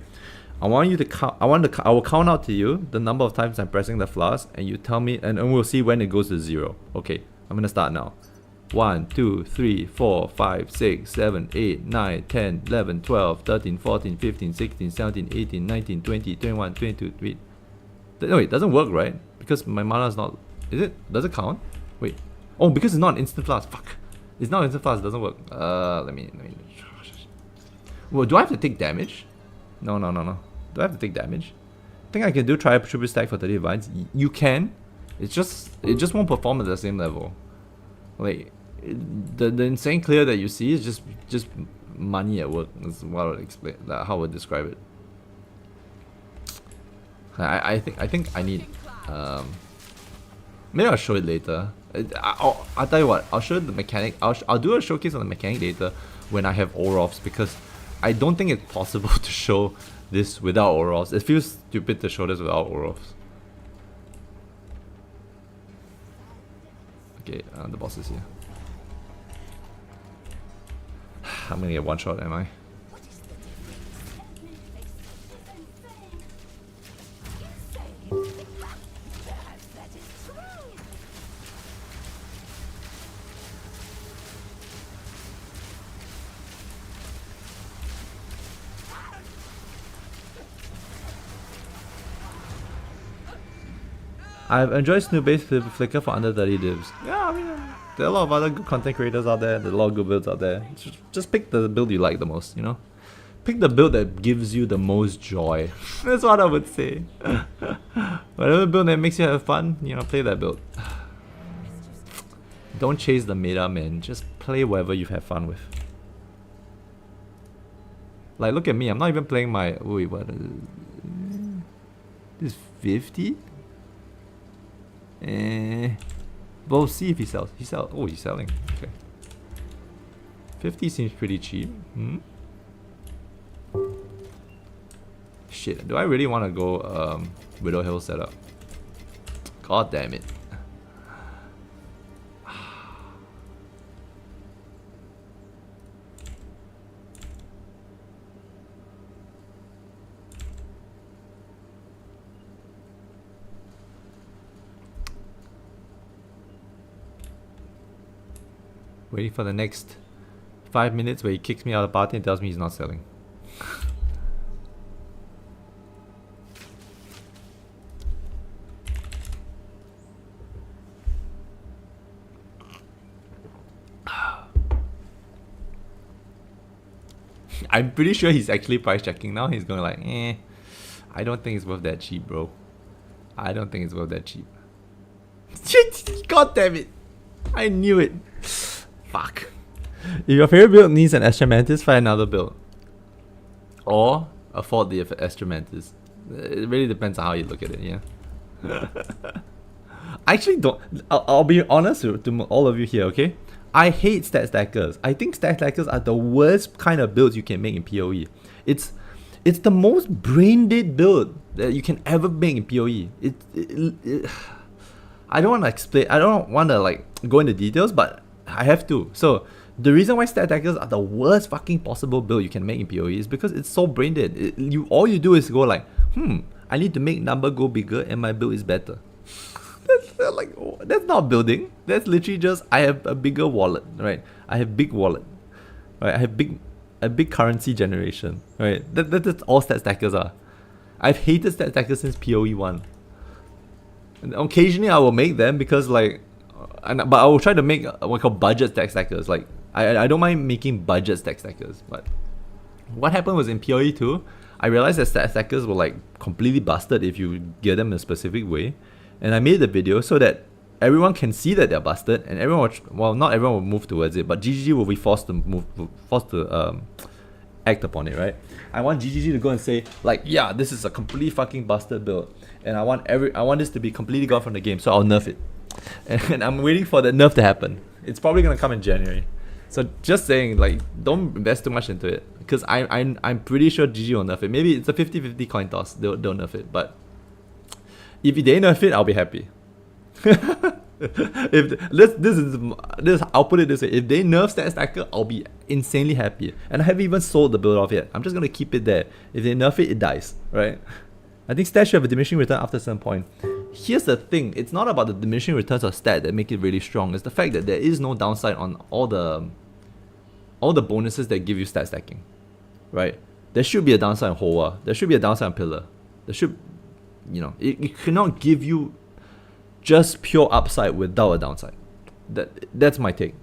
I want you to count. I will count out to you the number of times I'm pressing the flask, and you tell me, and we'll see when it goes to 0. Okay, I'm gonna start now. 1, 2, 3, 4, 5, 6, 7, 8, 9, 10, 11, 12, 13, 14, 15, 16, 17, 18, 19, 20, 21, 22, wait. No, it doesn't work, right? Because my mana is not... Is it? Does it count? Wait. Oh, because it's not instant flask. Fuck. It's not instant flask. It doesn't work. Let me... Well, do I have to take damage? No. Do I have to take damage? I think I can do try tribute stack for 30 divines. You can. It just won't perform at the same level. Like... The insane clear that you see is just money at work. That's what I would explain. How I would describe it. I think I need. Maybe I'll show it later. I'll tell you what. I'll show the mechanic. I'll do a showcase on the mechanic later when I have Orofs, because I don't think it's possible to show this without Orofs. It feels stupid to show this without Orofs. Okay, the boss is here. I'm gonna get one shot, am I? I've enjoyed Snoop-based Flickr for under 30 divs. Yeah, I mean, there are a lot of other good content creators out there. There are a lot of good builds out there. Just pick the build you like the most, you know? Pick the build that gives you the most joy. That's what I would say. Whatever build that makes you have fun, you know, play that build. Don't chase the meta, man. Just play whatever you have fun with. Like, look at me. I'm not even playing my... Wait, what? This is 50? But we'll see if he sells. Oh, he's selling. Okay. 50 seems pretty cheap. Shit, do I really want to go Widow Hill setup? God damn it. Waiting for the next 5 minutes where he kicks me out of the party and tells me he's not selling. I'm pretty sure he's actually price checking now. He's going like, I don't think it's worth that cheap, bro. I don't think it's worth that cheap. God damn it. I knew it. Fuck. If your favorite build needs an Extra Mantis, find another build. Or afford the Extra Mantis. It really depends on how you look at it, yeah. I actually don't... I'll be honest to all of you here, okay? I hate stat stackers. I think stat stackers are the worst kind of builds you can make in PoE. It's the most brain dead build that you can ever make in PoE. I don't want to explain. I don't want to like go into details, but I have to. So the reason why stat stackers are the worst fucking possible build you can make in PoE is because it's so brain dead. All you do is go like, I need to make number go bigger and my build is better. That's not building. That's literally just I have a bigger wallet, right? I have big wallet, right? I have a big currency generation, right? That's all stat stackers are. I've hated stat stackers since PoE1. And occasionally I will make them because like, but I will try to make what we call budget stat stackers. Like I don't mind making budget stat stackers, but what happened was in PoE2, I realized that stat stackers were like completely busted if you get them in a specific way. And I made the video so that everyone can see that they're busted, and everyone not everyone will move towards it, but GGG will be forced to act upon it, right? I want GGG to go and say like, yeah, this is a completely fucking busted build, and I want this to be completely gone from the game, so I'll nerf it. And I'm waiting for the nerf to happen. It's probably gonna come in January. So just saying, like, don't invest too much into it, because I'm pretty sure GG will nerf it. Maybe it's a 50-50 coin toss. They'll nerf it, but if they nerf it, I'll be happy. I'll put it this way: if they nerf stat stacker, I'll be insanely happy. And I haven't even sold the build off yet. I'm just gonna keep it there. If they nerf it, it dies, right? I think stat should have a diminishing return after a certain point. Here's the thing: it's not about the diminishing returns of stat that make it really strong. It's the fact that there is no downside on all the bonuses that give you stat stacking, right? There should be a downside on Hoa. There should be a downside on Pillar. There should, you know, it cannot give you just pure upside without a downside. That's my take.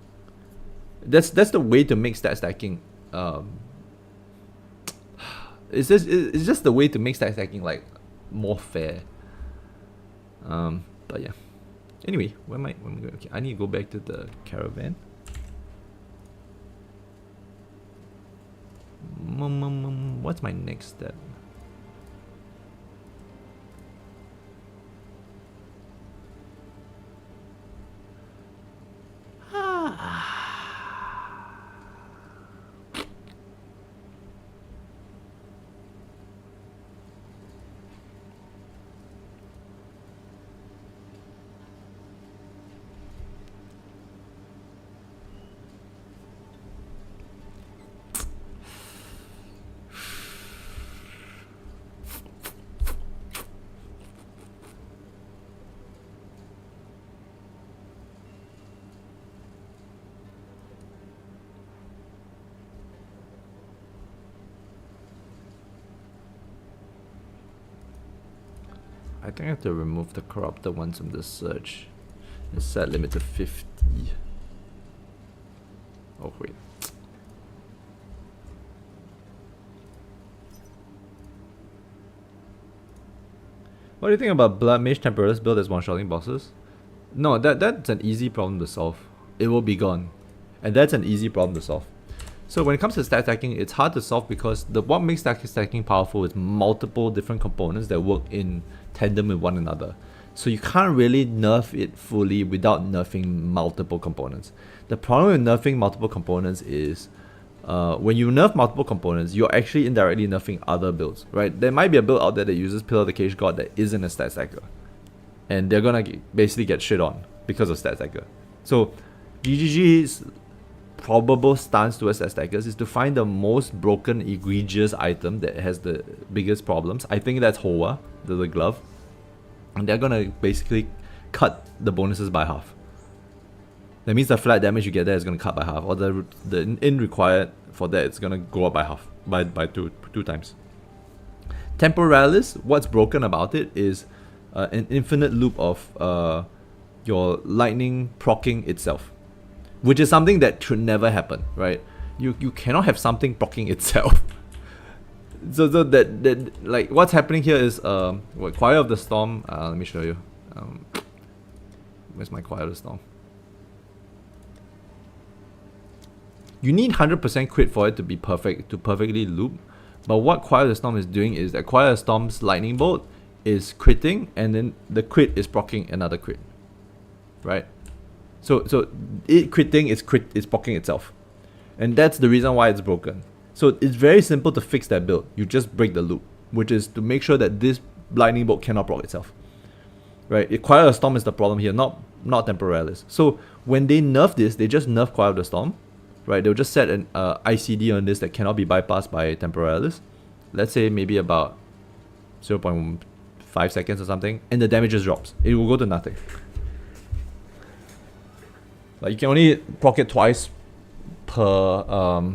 That's the way to make stat stacking. It's just the way to make stat stacking like more fair. But yeah. Anyway, where am I going? Okay, I need to go back to the caravan. What's my next step? I think I have to remove the corrupted ones from the search and set limit to 50. Oh wait. What do you think about Blood Mage Temporalist build as one-shotting bosses? No, that's an easy problem to solve. It will be gone. And that's an easy problem to solve. So when it comes to stat stacking, it's hard to solve because what makes stat stacking powerful is multiple different components that work in tandem with one another. So you can't really nerf it fully without nerfing multiple components. The problem with nerfing multiple components is when you nerf multiple components, you're actually indirectly nerfing other builds, right? There might be a build out there that uses Pillar of the Cage God that isn't a stat stacker. And they're gonna basically get shit on because of stat stacker. So GGG's probable stance towards stat stackers is to find the most broken, egregious item that has the biggest problems. I think that's Hoa, the glove. And they're gonna basically cut the bonuses by half. That means the flat damage you get there is gonna cut by half, or the in required for that it's gonna go up by half, by two times. Temporalis, what's broken about it is an infinite loop of your lightning proccing itself, which is something that should never happen, right? You cannot have something proccing itself. So that like what's happening here is Choir of the Storm. Let me show you. Where's my Choir of the Storm? You need 100% crit for it to be perfect, to perfectly loop. But what Choir of the Storm is doing is that Choir of the Storm's lightning bolt is critting, and then the crit is proccing another crit, right? So it critting is proccing itself, and that's the reason why it's broken. So it's very simple to fix that build. You just break the loop, which is to make sure that this lightning bolt cannot proc itself, right? Choir of the Storm is the problem here, not Temporalis. So when they nerf this, they just nerf Choir of the Storm, right? They'll just set an ICD on this that cannot be bypassed by Temporalis. Let's say maybe about 0.5 seconds or something, and the damage just drops. It will go to nothing. Like you can only proc it twice per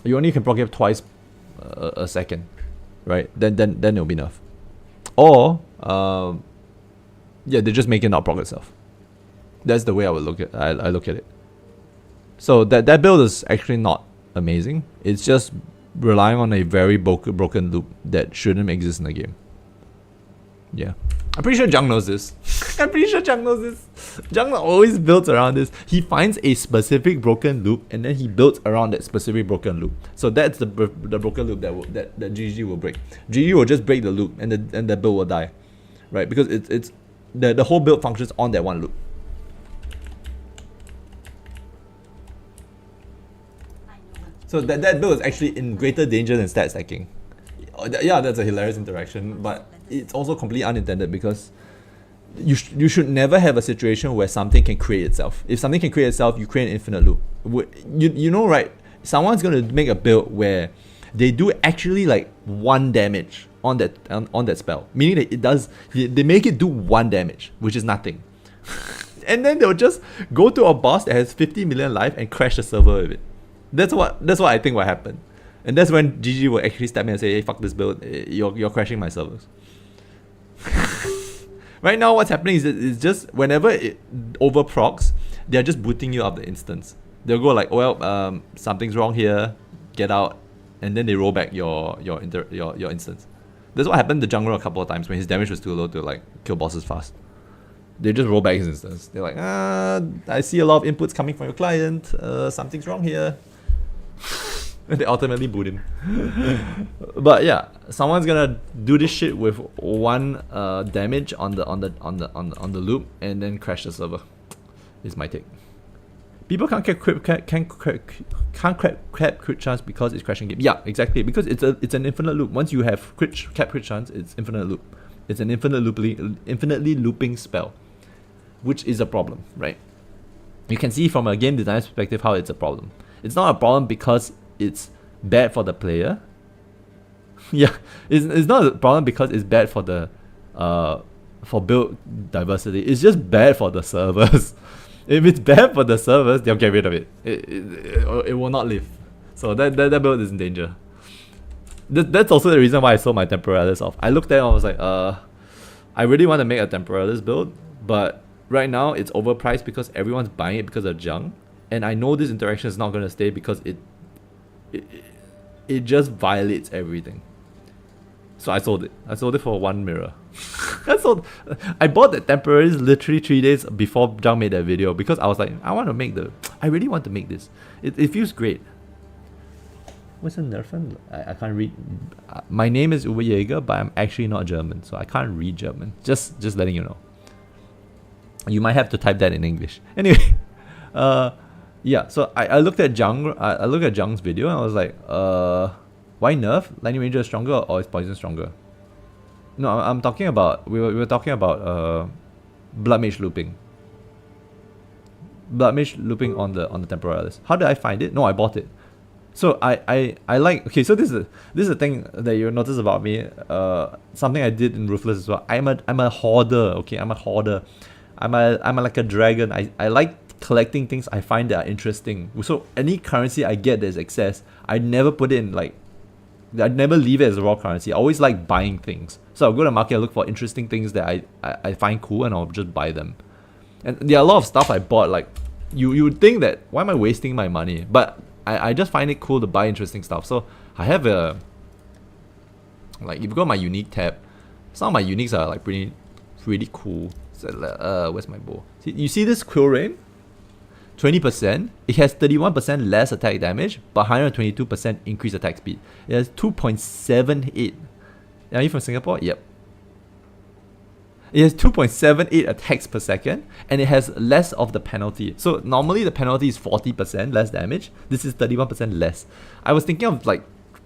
you only can proc it twice a second, right? Then it'll be enough. Or yeah, they just make it not proc itself. That's the way I would look at I look at it. So that build is actually not amazing. It's just relying on a very broken loop that shouldn't exist in the game. Yeah. I'm pretty sure Jung knows this. Jung always builds around this. He finds a specific broken loop and then he builds around that specific broken loop. So that's the broken loop that GG will break. GG will just break the loop and the build will die, right? Because it's the whole build functions on that one loop. So that build is actually in greater danger than stat stacking. Yeah, that's a hilarious interaction, but it's also completely unintended because you should never have a situation where something can create itself. If something can create itself, you create an infinite loop. You know, right? Someone's gonna make a build where they do actually like 1 damage on that spell, meaning that they make it do 1 damage, which is nothing. And then they'll just go to a boss that has 50 million life and crash the server with it. That's what I think will happen. And that's when GG will actually step in and say, hey, fuck this build, you're crashing my servers. Right now what's happening is it's just whenever it overprocs, they're just booting you up the instance. They'll go like, well, something's wrong here, get out, and then they roll back your instance. That's what happened to Jungler a couple of times when his damage was too low to like kill bosses fast. They just roll back his instance. They're like, I see a lot of inputs coming from your client, something's wrong here. And they ultimately boot him. But yeah, someone's gonna do this shit with 1 damage on the loop and then crash the server. Is my take. People can't cap crit chance because it's crashing game. Yeah, exactly. Because it's an infinite loop. Once you have cap crit chance, it's infinite loop. It's an infinitely looping spell, which is a problem, right? You can see from a game designer's perspective how it's a problem. It's not a problem because it's bad for the player. Yeah, it's not a problem because it's bad for the for build diversity. It's just bad for the servers. If it's bad for the servers, they'll get rid of it. It will not live. So that build is in danger. That's also the reason why I sold my Temporalis off. I looked at it and I was like, I really want to make a Temporalis build, but right now it's overpriced because everyone's buying it because of junk, and I know this interaction is not going to stay because it just violates everything. So I sold it. I sold it for 1 mirror. I bought that Temporalis literally 3 days before Jung made that video because I was like, I really want to make this. It feels great. What's a Nerf? I can't read. My name is Uwe Jäger, but I'm actually not German, so I can't read German. Just letting you know. You might have to type that in English. Anyway, yeah. So I looked at I looked at Jung's video and I was like, why Nerf? Lightning Ranger is stronger or is Poison stronger? No, I'm talking about we were talking about Blood Mage looping. Blood Mage looping on the Temporalis. How did I find it? No, I bought it. So I like, okay, so this is a thing that you'll notice about me. Something I did in Ruthless as well. I'm a hoarder. Okay, I'm a hoarder. I'm like a dragon. I like collecting things I find that are interesting. So any currency I get that's excess, I never put it in like, I'd never leave it as a raw currency. I always like buying things. So I'll go to the market, I look for interesting things that I find cool, and I'll just buy them. And there are a lot of stuff I bought, like you would think that why am I wasting my money? But I just find it cool to buy interesting stuff. So I have like if you go to my unique tab, some of my uniques are like pretty cool. So where's my bow? See, you see this Quill Rain? 20%. It has 31% less attack damage, but 122% increased attack speed. It has 2.78. Are you from Singapore? Yep. It has 2.78 attacks per second, and it has less of the penalty. So normally the penalty is 40% less damage. This is 31% less. I was thinking of like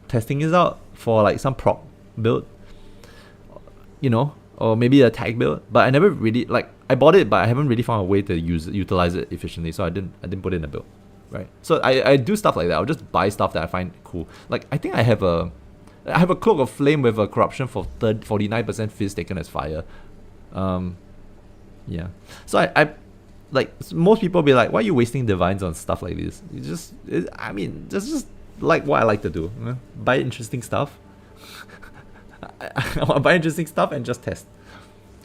testing this out for like some prop build, you know, or maybe a tag build. But I never really like. I bought it, but I haven't really found a way to utilize it efficiently. So I didn't put it in a build, right? So I do stuff like that. I'll just buy stuff that I find cool. Like I think I have a Cloak of Flame with a corruption for 49% fizz taken as fire. Yeah. So I like most people be like, why are you wasting divines on stuff like this? I mean, just like what I like to do. You know? Buy interesting stuff. I want to buy interesting stuff and just test.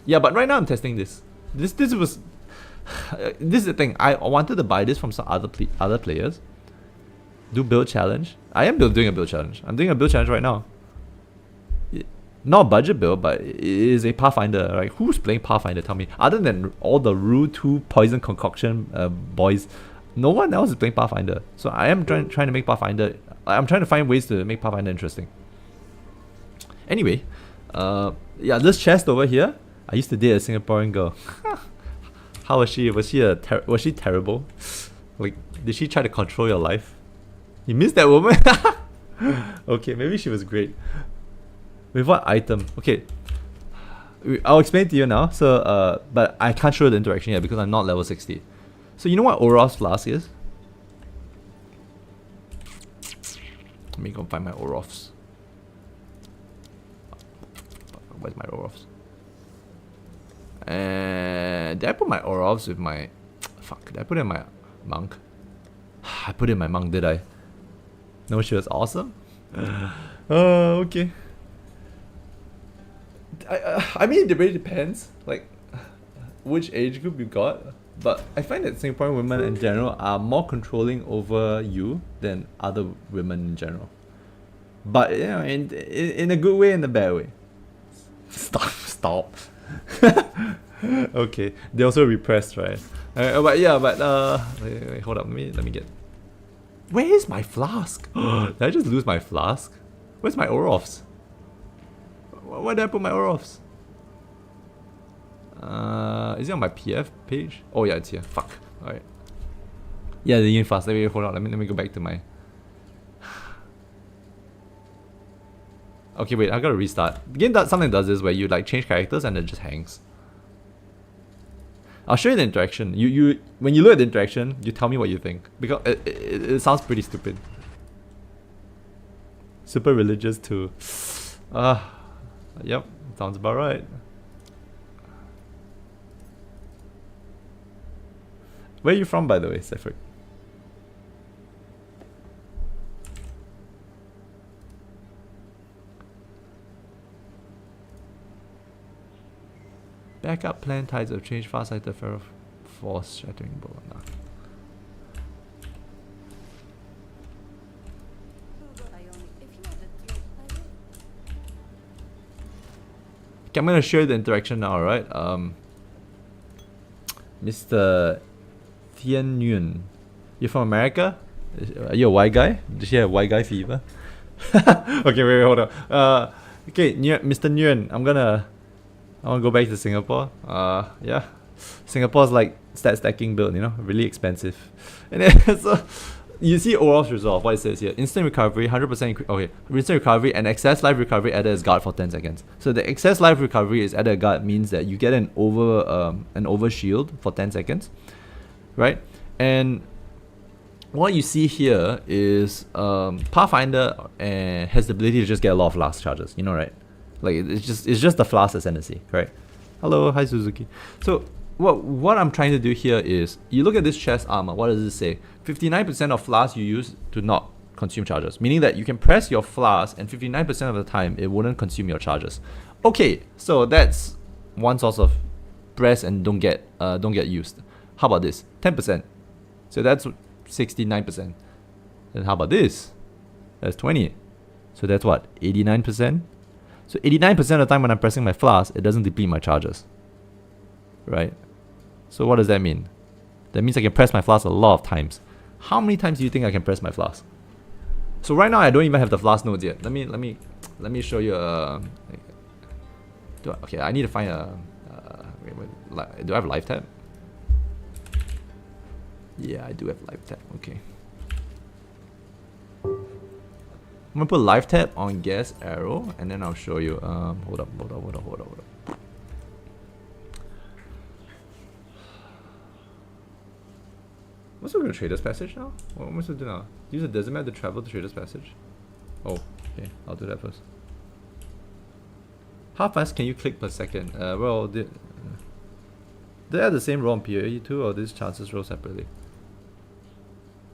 Yeah, but right now I'm testing this. This is the thing. I wanted to buy this from some other players. Do build challenge. I am doing a build challenge. I'm doing a build challenge right now. Not a budget build, but it is a Pathfinder, right? Who's playing Pathfinder? Tell me. Other than all the Rue 2 Poison Concoction boys, no one else is playing Pathfinder. So I am trying to make Pathfinder. I'm trying to find ways to make Pathfinder interesting. Anyway, yeah, this chest over here. I used to date a Singaporean girl. How was she? Was she terrible? Like, did she try to control your life? You missed that woman? Okay, maybe she was great. With what item? Okay, I'll explain to you now. So, but I can't show the interaction yet because I'm not level 60. So you know what Orof's Flask is? Let me go find my Orofs. Where's my Orofs? Did I put my Orofs with my... Fuck, did I put it in my monk? I put it in my monk, did I? No, she was awesome? Okay. I mean, it really depends, like, which age group you got. But I find that Singaporean women in general are more controlling over you than other women in general. But, you know, in a good way and a bad way. Stop. Okay, they also repressed, right? But yeah, wait, hold up, let me get... Where is my flask? Did I just lose my flask? Where's my Orofs? Where did I put my Orofs? Is it on my PF page? Oh yeah, it's here. Fuck. Alright. Yeah, the unit flask. Hold on, let me go back to my... Okay, wait, I gotta restart. The game something does this where you like change characters and it just hangs. I'll show you the interaction. You when you look at the interaction, you tell me what you think, because it sounds pretty stupid. Super religious too. Yep, sounds about right. Where are you from, by the way, Sephard? backup plan, Tides of Change, Farsighted, Pharaoh, Force, Shattering Bow. Nah. Okay, I'm gonna show you the interaction now, alright? Mr. Thien Nguyen. You're from America? Are you a white guy? Did you have white guy fever? Okay, wait, hold on. Okay, Mr. Nguyen, I wanna go back to Singapore. Yeah. Singapore's like stat stacking build, you know, really expensive. And then, so you see Orof's resolve, what it says here. Instant recovery, 100% okay. Instant recovery and excess life recovery added as guard for 10 seconds. So the excess life recovery is added as guard means that you get an over shield for 10 seconds. Right? And what you see here is Pathfinder has the ability to just get a lot of Flask charges, you know, right? Like it's just the Flask ascendancy, correct? Hello, hi Suzuki. So what I'm trying to do here is, you look at this chest armor, what does it say? 59% of Flask you use to not consume charges, meaning that you can press your Flask and 59% of the time it wouldn't consume your charges. Okay, so that's one source of press and don't get used. How about this? 10%. So that's 69%. Then how about this? That's 20. So that's what? 89%? So 89% of the time when I'm pressing my Flask, it doesn't deplete my charges. Right? So what does that mean? That means I can press my Flask a lot of times. How many times do you think I can press my Flask? So right now I don't even have the Flask nodes yet. Let me show you okay, I need to find a do I have life tab? Yeah, I do have life tab. Okay. I'm gonna put life tab on gas arrow and then I'll show you. Hold up. What's going to Trader's Passage now? What am I supposed to do now? Use a desert map to travel to Trader's Passage. Oh, okay. I'll do that first. How fast can you click per second? Well, they have the same roll on POE2 or these chances roll separately?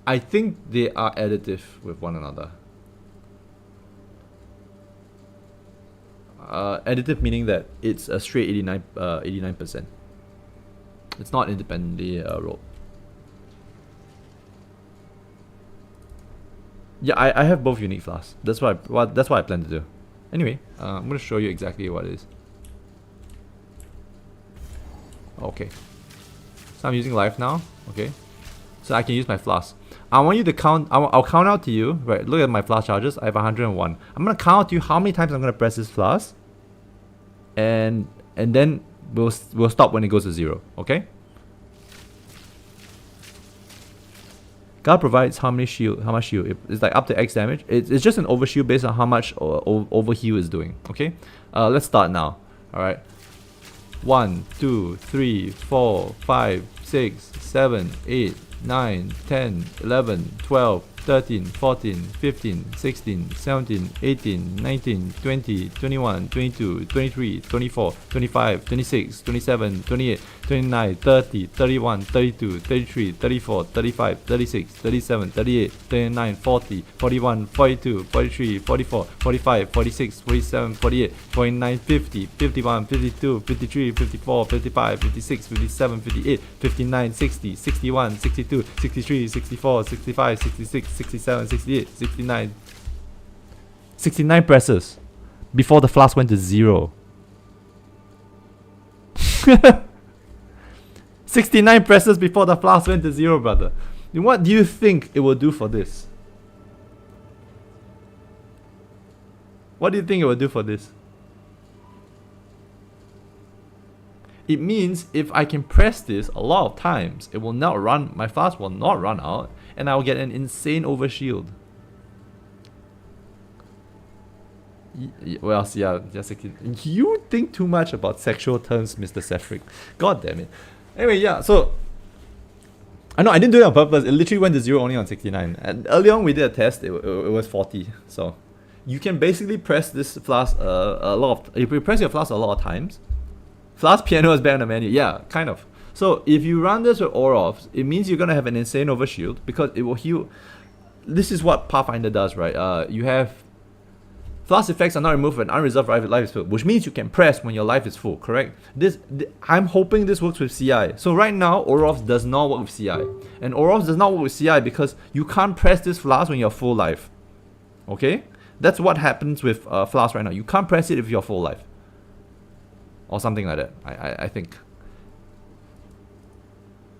I think they are additive with one another. Additive meaning that it's a straight 89%. It's not independently rolled. Yeah, I have both unique Flasks. That's what I plan to do. Anyway, I'm gonna show you exactly what it is. Okay. So I'm using life now. Okay. So I can use my Flask. I want you to count. I'll count out to you. Right. Look at my Flask charges. I have 101. I'm gonna count out to you how many times I'm gonna press this Flask, and then we'll stop when it goes to 0. Okay. God provides how much shield. It's like up to X damage. It's just an overshield based on how much overheal is doing. Okay. Let's start now. All right. 1, 2, 3, 4, 5, 6, 7, 8, 9, 10, 11, 12, 13, 14, 15, 16, 17, 18, 19, 20, 21, 22, 23, 24, 25, 26, 27, 28, 29, 30, 31, 32, 33, 34, 35, 36, 37, 38, 39, 40, 41, 42, 43, 44, 45, 46, 47, 48, 49, 50, 51, 52, 53, 54, 55, 56, 57, 58, 59, 60, 61, 62, 63, 64, 65, 66, 67, 68, 69. 69 presses before the Flask went to 0. 69 presses before the Flask went to 0, brother. And what do you think it will do for this? What do you think it will do for this? It means if I can press this a lot of times, it will not run, my Flask will not run out, and I will get an insane overshield. Well, yeah, 16. You think too much about sexual terms, Mr. Sefric. God damn it. Anyway, yeah, so I know I didn't do it on purpose. It literally went to 0 only on 69. And early on we did a test, it was 40. So you can basically press this Flask a lot of, if you press your Flask a lot of times, Flask piano is better than menu. Yeah, kind of. So if you run this with Orofs, it means you're gonna have an insane overshield because it will heal. This is what Pathfinder does, right? You have Flask effects are not removed when unreserved life is full, which means you can press when your life is full, correct? I'm hoping this works with CI. So right now, Orovs does not work with CI. And Orovs does not work with CI because you can't press this Flask when you're full life. Okay? That's what happens with Flask right now. You can't press it if you're full life. Or something like that, I think.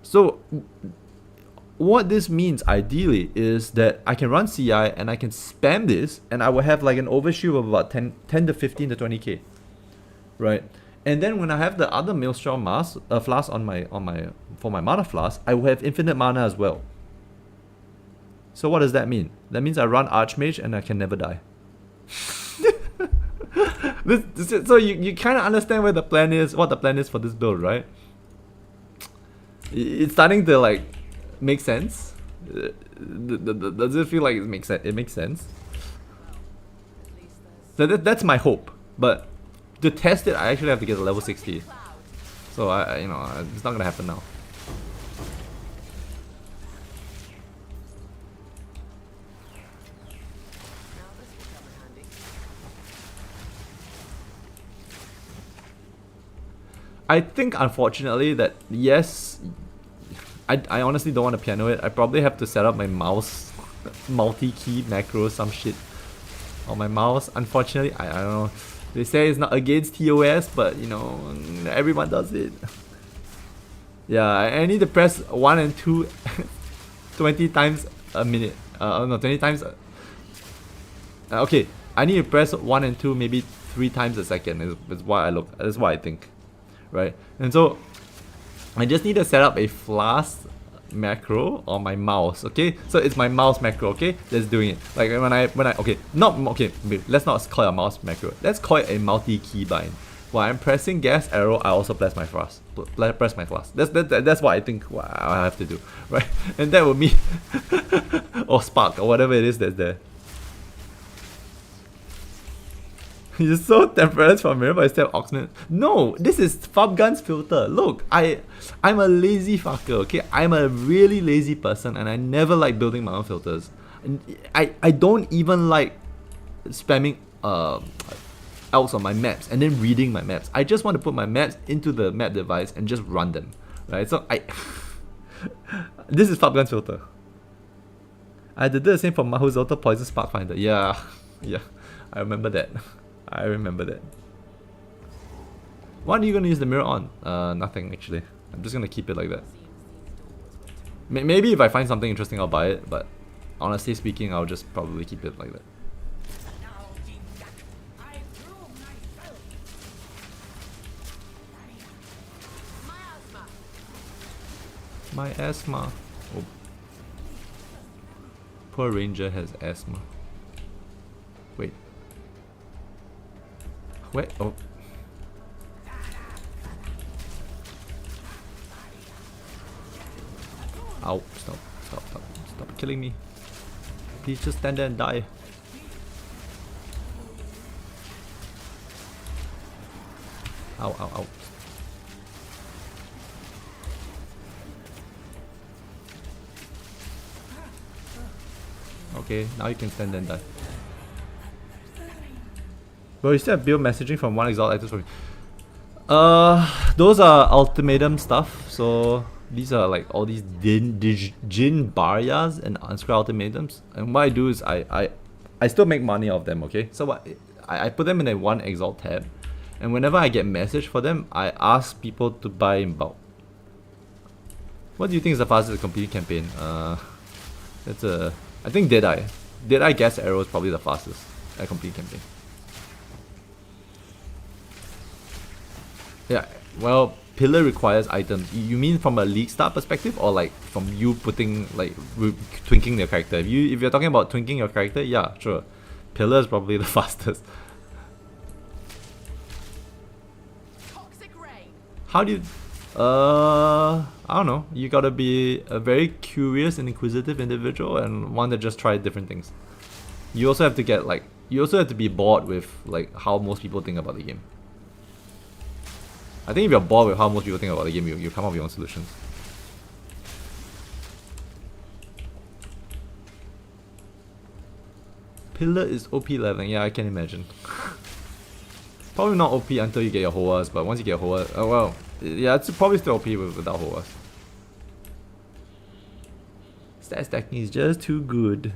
So, what this means ideally is that I can run CI and I can spam this and I will have like an overshoot of about 10 to 15 to 20k, right? And then when I have the other Maelstrom Flask for my mana Flask, I will have infinite mana as well. So what does that mean? That means I run Archmage and I can never die. So you kind of understand where the plan is, what the plan is for this build, right? It's starting to like make sense. Does it feel like it makes sense? It makes sense. So that's my hope. But to test it, I actually have to get to level 60. So you know, it's not gonna happen now. I think unfortunately that yes, I honestly don't want to piano it. I probably have to set up my mouse multi-key macro some shit on my mouse. Unfortunately, I don't know. They say it's not against TOS, but you know, everyone does it. Yeah, I need to press 1 and 2 20 times a minute. No, 20 times. Okay, I need to press 1 and 2 maybe 3 times a second. Is why I look. That's what I think. Right, and so I just need to set up a Flask macro on my mouse. Okay, so it's my mouse macro. Okay, that's doing it. Like when I okay, let's not call it a mouse macro. Let's call it a multi-key bind. While I'm pressing gas arrow, I also press my Flask. Press my Flask. That's what I think I have to do, right? And that would mean or spark or whatever it is that's there. You're so temperance for mirror, but instead of Oxman. No, this is Fabgun's filter. Look, I'm a lazy fucker, okay? I'm a really lazy person and I never like building my own filters. And I don't even like spamming else on my maps and then reading my maps. I just want to put my maps into the map device and just run them. Right? So this is Fabgun's filter. I did the same for Mahuzota Poison Pathfinder. Yeah. I remember that. I remember that. What are you gonna use the mirror on? Nothing actually. I'm just gonna keep it like that. Maybe if I find something interesting, I'll buy it. But honestly speaking, I'll just probably keep it like that. My asthma. Oh. Poor ranger has asthma. Wait. Wait, oh. Ow, stop killing me. Please just stand there and die. Ow. Okay, now you can stand there and die. But you still have build messaging from one exalt actors for me. Those are ultimatum stuff. So these are like all these Jin Baryas and unscroll ultimatums. And what I do is I still make money off them. Okay, so what I put them in a one exalt tab, and whenever I get message for them, I ask people to buy in bulk. What do you think is the fastest competing campaign? I think Deadeye Gas Arrow is probably the fastest at competing campaign. Yeah, well, pillar requires items. You mean from a league start perspective, or like from you putting like twinking your character? If you're talking about twinking your character, yeah, sure. Pillar is probably the fastest. How do you? I don't know. You gotta be a very curious and inquisitive individual, and one that just tried different things. You also have to get like, you also have to be bored with like how most people think about the game. I think if you're bored with how most people think about the game, you come up with your own solutions. Pillar is OP leveling. Yeah, I can imagine. Probably not OP until you get your Hoas, but once you get Hoa, oh well, yeah, it's probably still OP without Hoas. Stat stacking is just too good.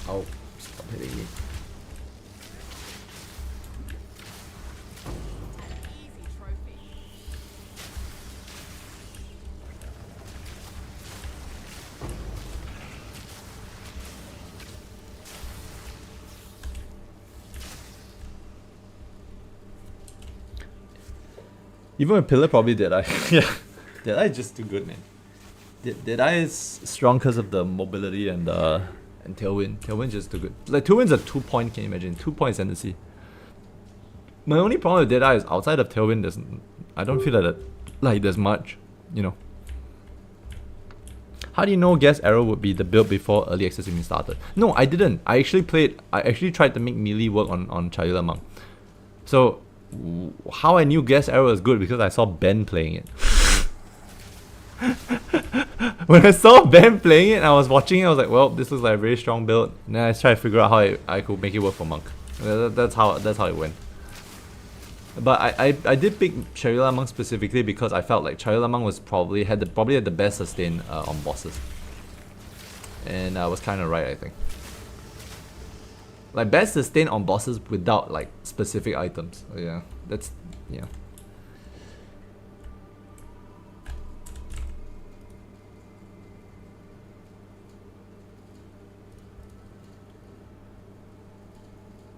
Oh, stop hitting me. Even with Pillar, probably Deadeye. Yeah, Deadeye is just too good, man. Deadeye is strong because of the mobility and Tailwind. Tailwind just too good. Like Tailwind's a 2-point, can you imagine? 2-point ascendancy. My only problem with Deadeye is outside of Tailwind, I don't feel like there's much, you know. How do you know Gas Arrow would be the build before early access even started? No, I didn't. I actually tried to make melee work on Chalila Monk. So how I knew Gas Arrow was good because I saw Ben playing it. When I saw Ben playing it and I was watching it, I was like, well, this looks like a very strong build. And then I tried to figure out how I could make it work for Monk. That's how it went. But I did pick Charila Monk specifically because I felt like Charila Monk was probably had the best sustain on bosses. And I was kind of right, I think. Like best sustain on bosses without like specific items. Yeah, that's yeah.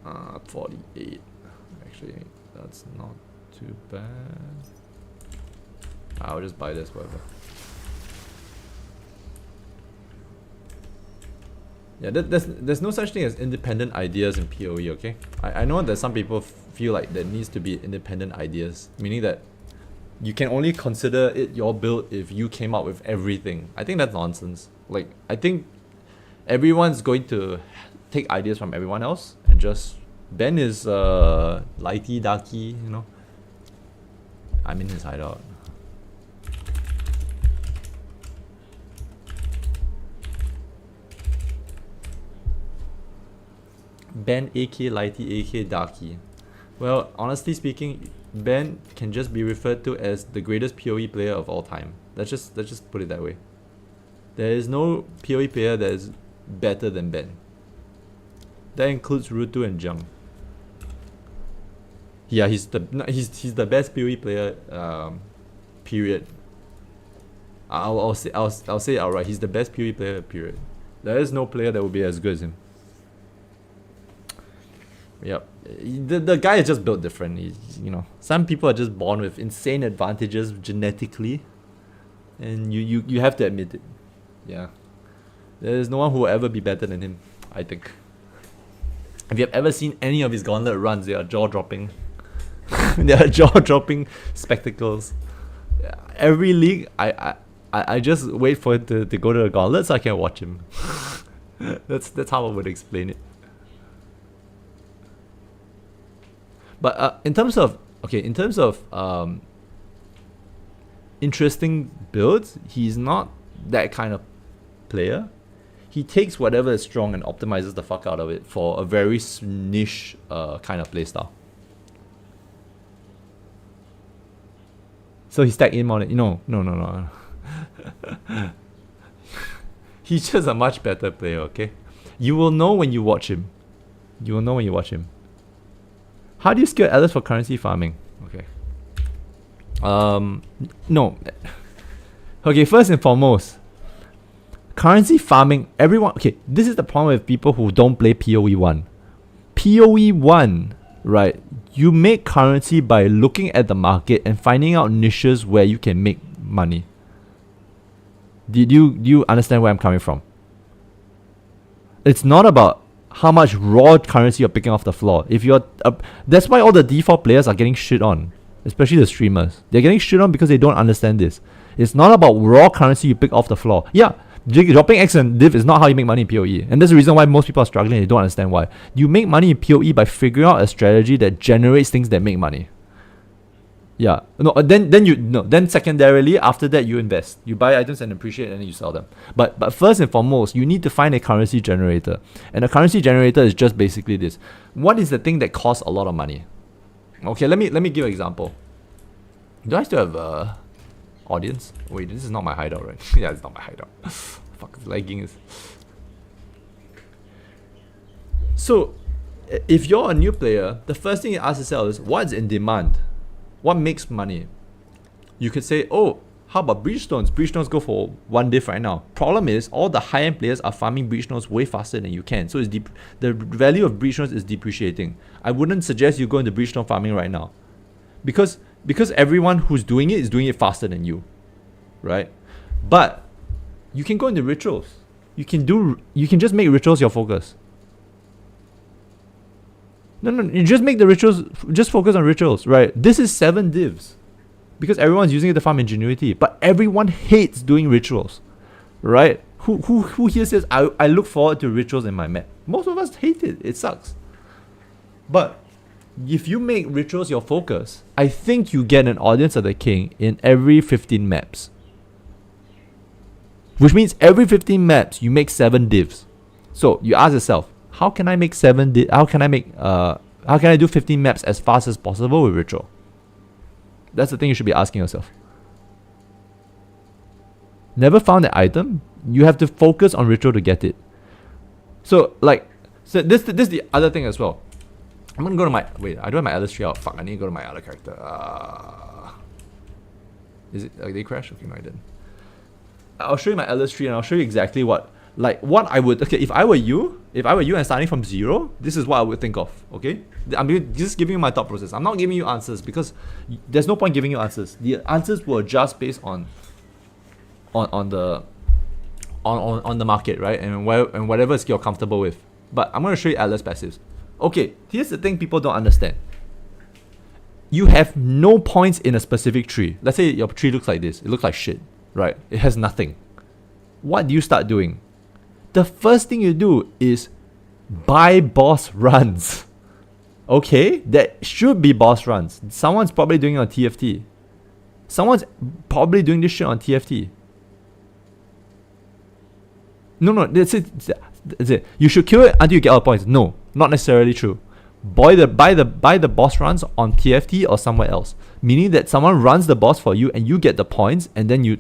Uh, 48. Actually, that's not too bad. I'll just buy this, whatever. Yeah, there's no such thing as independent ideas in PoE, okay? I know that some people feel like there needs to be independent ideas, meaning that you can only consider it your build if you came up with everything. I think that's nonsense. Like, I think everyone's going to take ideas from everyone else and just... Ben is lighty, darky, you know? I'm in his hideout. Ben AK, lighty, AK, darky. Well, honestly speaking, Ben can just be referred to as the greatest PoE player of all time. Let's just put it that way. There is no PoE player that is better than Ben. That includes Rutu and Jung. Yeah, he's the best PoE player. Period. I'll say it outright. He's the best PoE player. Period. There is no player that will be as good as him. Yep. The guy is just built different. You know, some people are just born with insane advantages genetically, and you have to admit it. Yeah. There is no one who will ever be better than him, I think. If you have ever seen any of his gauntlet runs, they are jaw-dropping. They are jaw-dropping spectacles. Every league, I just wait for it to go to the gauntlet so I can watch him. That's how I would explain it. But in terms of interesting builds, he's not that kind of player. He takes whatever is strong and optimizes the fuck out of it for a very niche kind of playstyle. So he stacked in on it. No. He's just a much better player, okay? You will know when you watch him. How do you scale Alice for currency farming? Okay. No. Okay, first and foremost, currency farming, everyone... Okay, this is the problem with people who don't play PoE1. PoE1, right? You make currency by looking at the market and finding out niches where you can make money. Do you understand where I'm coming from? It's not about how much raw currency you're picking off the floor. If you're... that's why all the default players are getting shit on. Especially the streamers. They're getting shit on because they don't understand this. It's not about raw currency you pick off the floor. Yeah, dropping X and div is not how you make money in PoE. And that's the reason why most people are struggling and they don't understand why. You make money in PoE by figuring out a strategy that generates things that make money. Yeah. No, then secondarily, after that you invest. You buy items and appreciate and then you sell them. But first and foremost, you need to find a currency generator. And a currency generator is just basically this. What is the thing that costs a lot of money? Okay, let me give an example. Do I still have audience? Wait, this is not my hideout, right? Yeah, it's not my hideout. Fuck, it's lagging. So, if you're a new player, the first thing you ask yourself is, what's in demand? What makes money? You could say, oh, how about breachstones? Breachstones go for 1 div right now. Problem is, all the high-end players are farming breachstones way faster than you can. So the value of breachstones is depreciating. I wouldn't suggest you go into breachstone farming right now. Because everyone who's doing it is doing it faster than you. Right? But you can go into rituals. You can just make rituals your focus. No, you just make the rituals, just focus on rituals, right? This is 7 divs. Because everyone's using it to farm ingenuity. But everyone hates doing rituals, right? Who here says, I look forward to rituals in my map? Most of us hate it. It sucks. But if you make rituals your focus, I think you get an audience of the king in every 15 maps. Which means every 15 maps, you make 7 divs. So you ask yourself, how can I make how can I do 15 maps as fast as possible with ritual? That's the thing you should be asking yourself. Never found that item? You have to focus on ritual to get it. So this is the other thing as well. I'm gonna go to my I don't have my other tree out. Fuck, I need to go to my other character. Is it they crash? Okay, no, I didn't. I'll show you my Atlas tree and I'll show you exactly what I would, okay, if I were you and starting from 0, this is what I would think of, okay? I'm just giving you my thought process. I'm not giving you answers because there's no point giving you answers. The answers will adjust based on the market, right? And whatever skill you're comfortable with. But I'm going to show you Atlas passives. Okay, here's the thing people don't understand. You have no points in a specific tree. Let's say your tree looks like this. It looks like shit, right? It has nothing. What do you start doing? The first thing you do is buy boss runs. Okay, that should be boss runs. Someone's probably doing it on TFT. Someone's probably doing this shit on TFT. No, that's it. You should kill it until you get all the points. No, not necessarily true. Buy the boss runs on TFT or somewhere else. Meaning that someone runs the boss for you and you get the points, and then you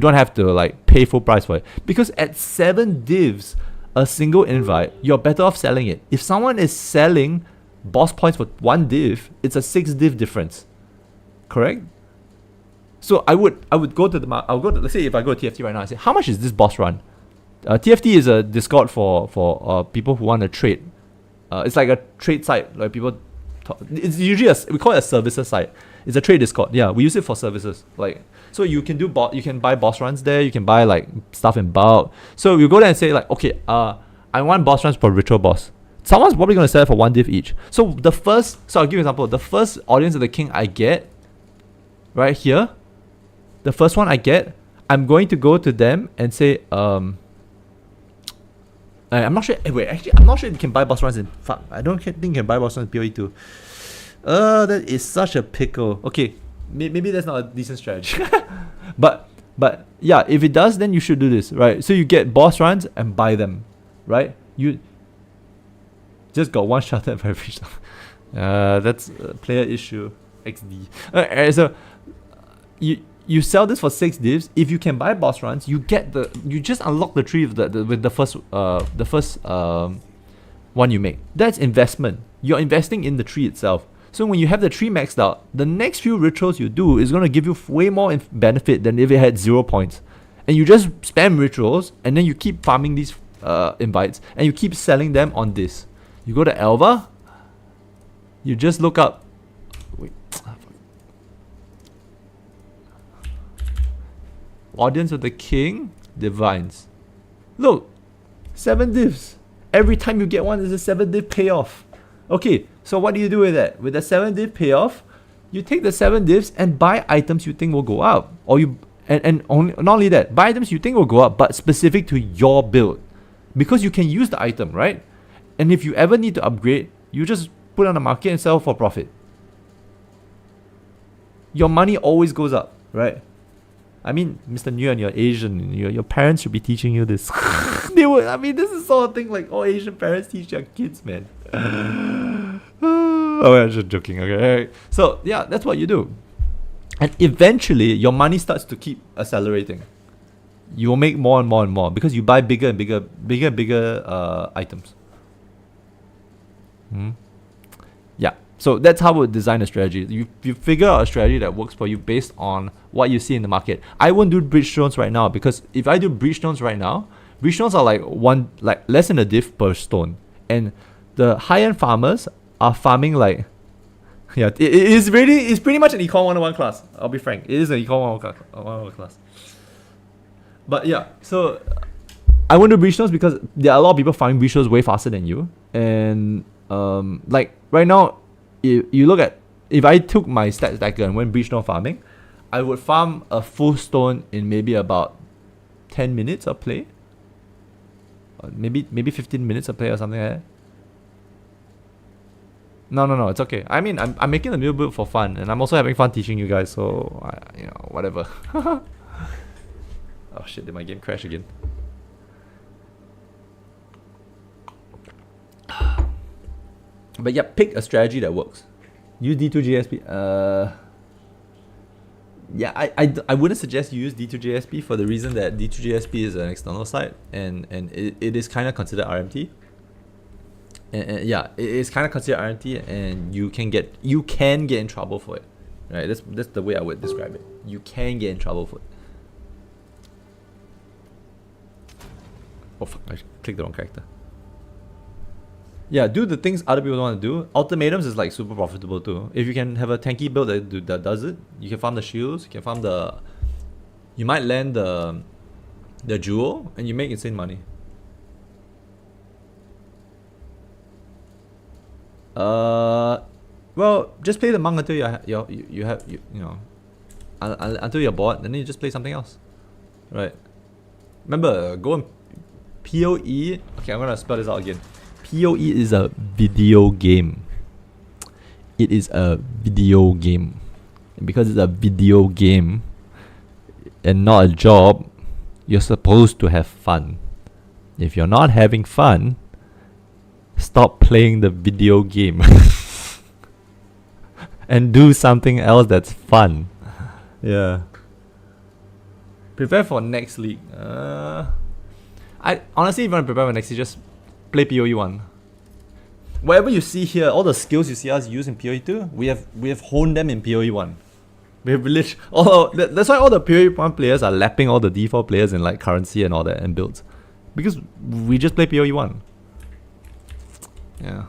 don't have to pay full price for it. Because at 7 divs, a single invite, you're better off selling it. If someone is selling boss points for 1 div, it's a 6 div difference. Correct? So I would go to let's say if I go to TFT right now, I say, how much is this boss run? TFT is a Discord for people who want to trade. It's like a trade site, like people it's usually we call it a services site. It's a trade Discord. Yeah, we use it for services. So you can you can buy boss runs there, you can buy stuff in bulk. So you go there and say okay, I want boss runs for ritual boss. Someone's probably gonna sell it for 1 div each. So I'll give you an example. The first audience of the king I get right here, the first one I get, I'm going to go to them and say, I'm not sure. Wait, actually, I'm not sure if you can buy boss runs in. Fuck, I don't think you can buy boss runs in POE2. That is such a pickle. Okay, maybe that's not a decent strategy. but yeah, if it does, then you should do this, right? So you get boss runs and buy them, right? You just got one shot at every shot. That's a player issue. XD. So you sell this for 6 divs. If you can buy boss runs, you just unlock the tree with the first one you make. That's investment. You're investing in the tree itself. So when you have the tree maxed out, the next few rituals you do is going to give you way more benefit than if it had 0 points. And you just spam rituals, and then you keep farming these invites, and you keep selling them on this. You go to Elva, you just look up. Wait. Audience of the King, Divines. Look, 7 divs. Every time you get one, there's a 7 div payoff. Okay, so what do you do with that? With the 7 div payoff, you take the 7 divs and buy items you think will go up. And only, not only that, buy items you think will go up, but specific to your build. Because you can use the item, right? And if you ever need to upgrade, you just put it on the market and sell for profit. Your money always goes up, right? I mean, Mr. Nguyen, you're Asian. Your parents should be teaching you this. They would. I mean, this is sort of thing like all Asian parents teach their kids, man. Oh, I'm just joking. Okay, alright. So yeah, that's what you do, and eventually your money starts to keep accelerating. You will make more and more and more because you buy bigger and bigger items. Yeah. So that's how we design a strategy. You figure out a strategy that works for you based on what you see in the market. I won't do bridge stones right now because if I do bridge stones right now, bridge stones are like less than a diff per stone, and the high-end farmers are farming like, yeah, it's pretty much an Econ 101 class. I'll be frank, it is an Econ 101 class. But yeah, so I won't do bridge stones because there are a lot of people farming bridge stones way faster than you, and like right now. If you look at, if I took my stat stacker and went bridge stone farming, I would farm a full stone in maybe about 10 minutes of play. Maybe 15 minutes of play or something like that. No, it's okay. I mean, I'm making the new build for fun, and I'm also having fun teaching you guys, so, whatever. Oh shit, did my game crash again? But yeah, pick a strategy that works. Use D2JSP. Yeah, I wouldn't suggest you use D2JSP for the reason that D2JSP is an external site, and it is kind of considered RMT. And yeah, it is kind of considered RMT, and you can get in trouble for it. Right? That's the way I would describe it. You can get in trouble for it. Oh fuck! I clicked the wrong character. Yeah, do the things other people don't want to do. Ultimatums is like super profitable too. If you can have a tanky build that does it, you can farm the shields, you can farm the... You might land the jewel, and you make insane money. Well, just play the monk until until you're bored, and then you just play something else. Right. Remember, go and POE... Okay, I'm gonna spell this out again. POE is a video game. It is a video game. And because it's a video game and not a job, you're supposed to have fun. If you're not having fun, stop playing the video game and do something else that's fun. Yeah. Prepare for next league. I honestly, if you want to prepare for next league, just play POE1. Whatever you see here, all the skills you see us use in POE2, we have honed them in POE1. We have that's why all the POE1 players are lapping all the default players in like currency and all that and builds, because we just play POE1. Yeah.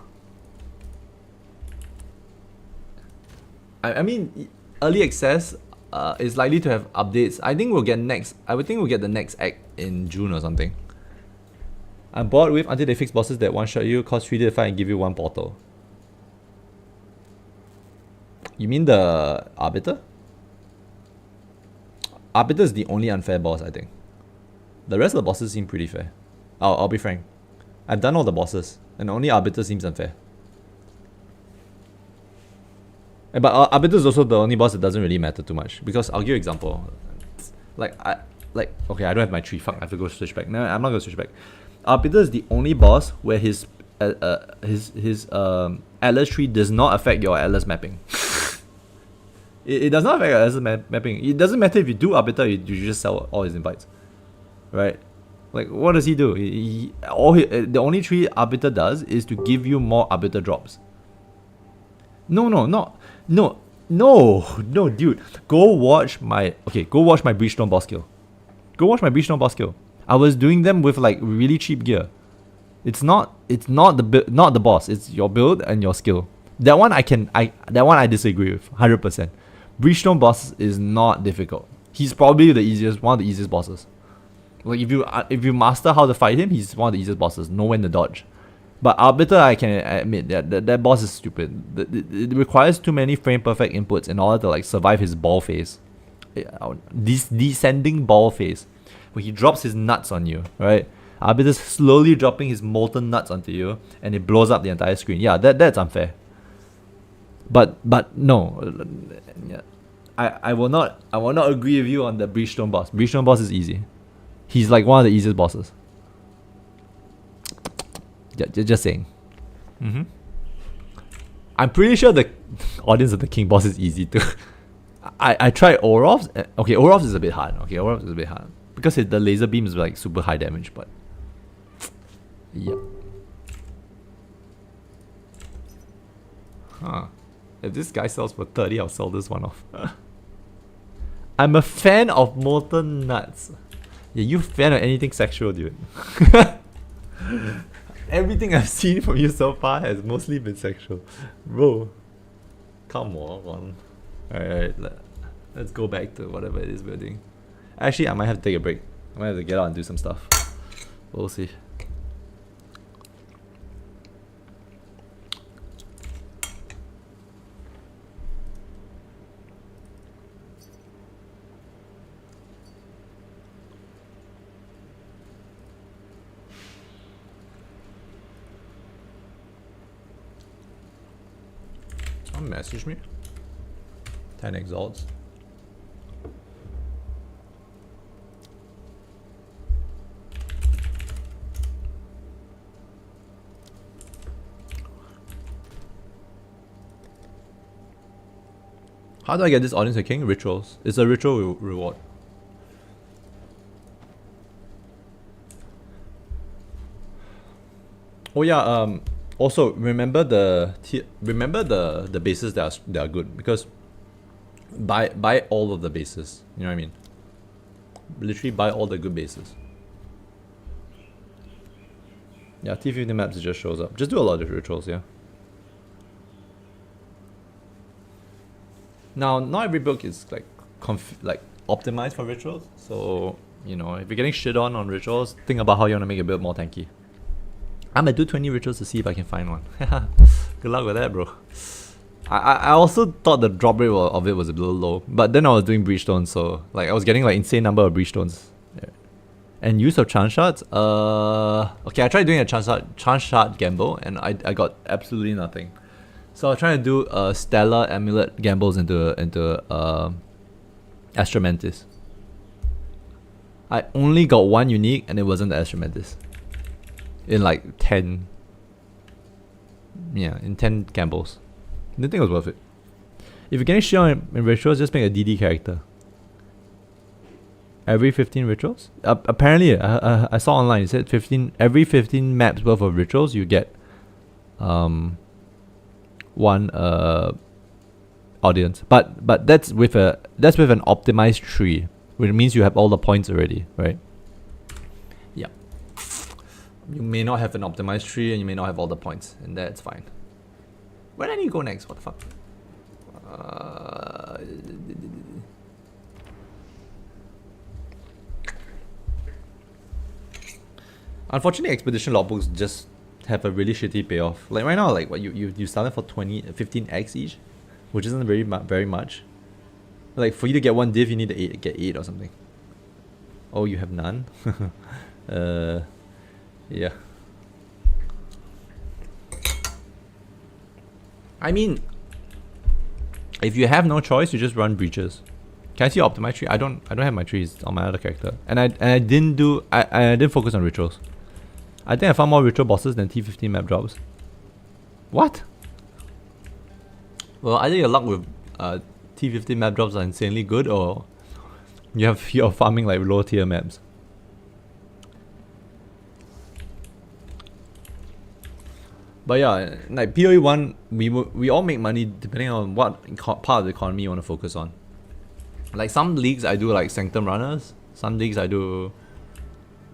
I mean, early access is likely to have updates. I think we'll get the next act in June or something. I'm bored with until they fix bosses that one-shot you, cost 3 to fight and give you 1 portal. You mean the Arbiter? Arbiter is the only unfair boss, I think. The rest of the bosses seem pretty fair. I'll be frank. I've done all the bosses, and only Arbiter seems unfair. But Arbiter is also the only boss that doesn't really matter too much. Because I'll give you an example. Okay, I don't have my tree. Fuck, I have to go switch back. No, I'm not going to switch back. Arbiter is the only boss where his Atlas tree does not affect your Atlas mapping. it does not affect your Atlas mapping. It doesn't matter if you do Arbiter, you just sell all his invites. Right? Like, what does he do? The only tree Arbiter does is to give you more Arbiter drops. No, dude. Go watch my Breachstone boss kill. Go watch my Breachstone boss kill. I was doing them with like really cheap gear. It's not the boss. It's your build and your skill. That one I disagree with 100%. Breachstone boss is not difficult. He's probably one of the easiest bosses. Like if you master how to fight him, he's one of the easiest bosses. Know when to dodge. But Arbiter, I can admit that boss is stupid. It requires too many frame perfect inputs in order to like survive his ball phase. this descending ball phase, where he drops his nuts on you, right? Arbiter's slowly dropping his molten nuts onto you, and it blows up the entire screen. Yeah, that's unfair. But no, I will not agree with you on the Breachstone boss. Breachstone boss is easy. He's like one of the easiest bosses. Just saying. I'm pretty sure the audience of the King boss is easy too. I tried Orof's. Okay, Orof's is a bit hard. Because the laser beam is like super high damage, but yep. Huh. If this guy sells for 30, I'll sell this one off. I'm a fan of molten nuts. Yeah, you fan of anything sexual, dude. Everything I've seen from you so far has mostly been sexual. Bro, come on. Alright, let's go back to whatever it is we're doing. Actually, I might have to take a break. I might have to get out and do some stuff. We'll see. Message me. 10 exalts. How do I get this audience a king? Rituals. It's a ritual reward. Oh yeah, also remember the bases that are good, because buy all of the bases. You know what I mean? Literally buy all the good bases. Yeah, T50 maps, it just shows up. Just do a lot of rituals, yeah. Now, not every book is like optimized for rituals. So, you know, if you're getting shit on rituals, think about how you want to make your build more tanky. I'm gonna do 20 rituals to see if I can find one. Good luck with that, bro. I also thought the drop rate of it was a little low, but then I was doing breachstones, so like I was getting like insane number of breachstones. Yeah. And use of chance shards. Okay, I tried doing a chance shard gamble, and I got absolutely nothing. So I was trying to do stellar amulet gambles into Astra Mantis. I only got one unique, and it wasn't the Astra Mantis. In like 10, yeah, in 10 gambles. I didn't think it was worth it. If you're getting shit on in rituals, just make a DD character. Every 15 rituals? Apparently, I saw online, it said every 15 maps worth of rituals, you get one audience. But that's with an optimized tree, which means you have all the points already, right? Yeah. You may not have an optimized tree, and you may not have all the points, and that's fine. Where do I need to go next? What the fuck? Unfortunately, expedition logbooks just have a really shitty payoff. Like right now, like what you started for 15x each, which isn't very much. Like for you to get one div, you need to get 8 or something. Oh, you have none. Yeah. I mean, if you have no choice, you just run breaches. Can I see optimized tree? I don't have my trees on my other character, and I didn't focus on rituals. I think I found more ritual bosses than T15 map drops. What? Well, either your luck with T15 map drops are insanely good, or you're farming like low tier maps. But yeah, like POE1, we all make money depending on what part of the economy you want to focus on. Like some leagues I do like Sanctum runners, some leagues I do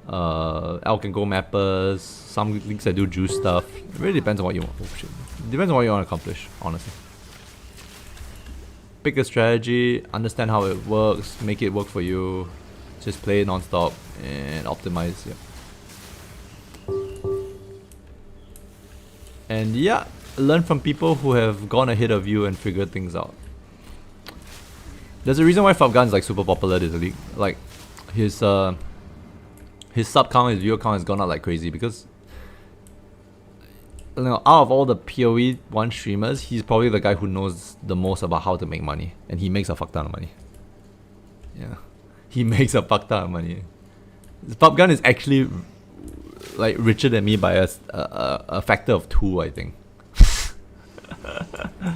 Elk and Go mappers, some leagues I do juice stuff. It really depends on what you want. Oh shit. It depends on what you want to accomplish, honestly. Pick a strategy, understand how it works, make it work for you, just play it non-stop and optimize. Yeah. And learn from people who have gone ahead of you and figured things out. There's a reason why Fabgun is like super popular in the league. Like his sub count, his viewer count has gone up like crazy because you know, out of all the POE1 streamers, he's probably the guy who knows the most about how to make money, and he makes a fuck ton of money. Yeah, he makes a fuck ton of money. Fabgun is actually like richer than me by a factor of 2, I think.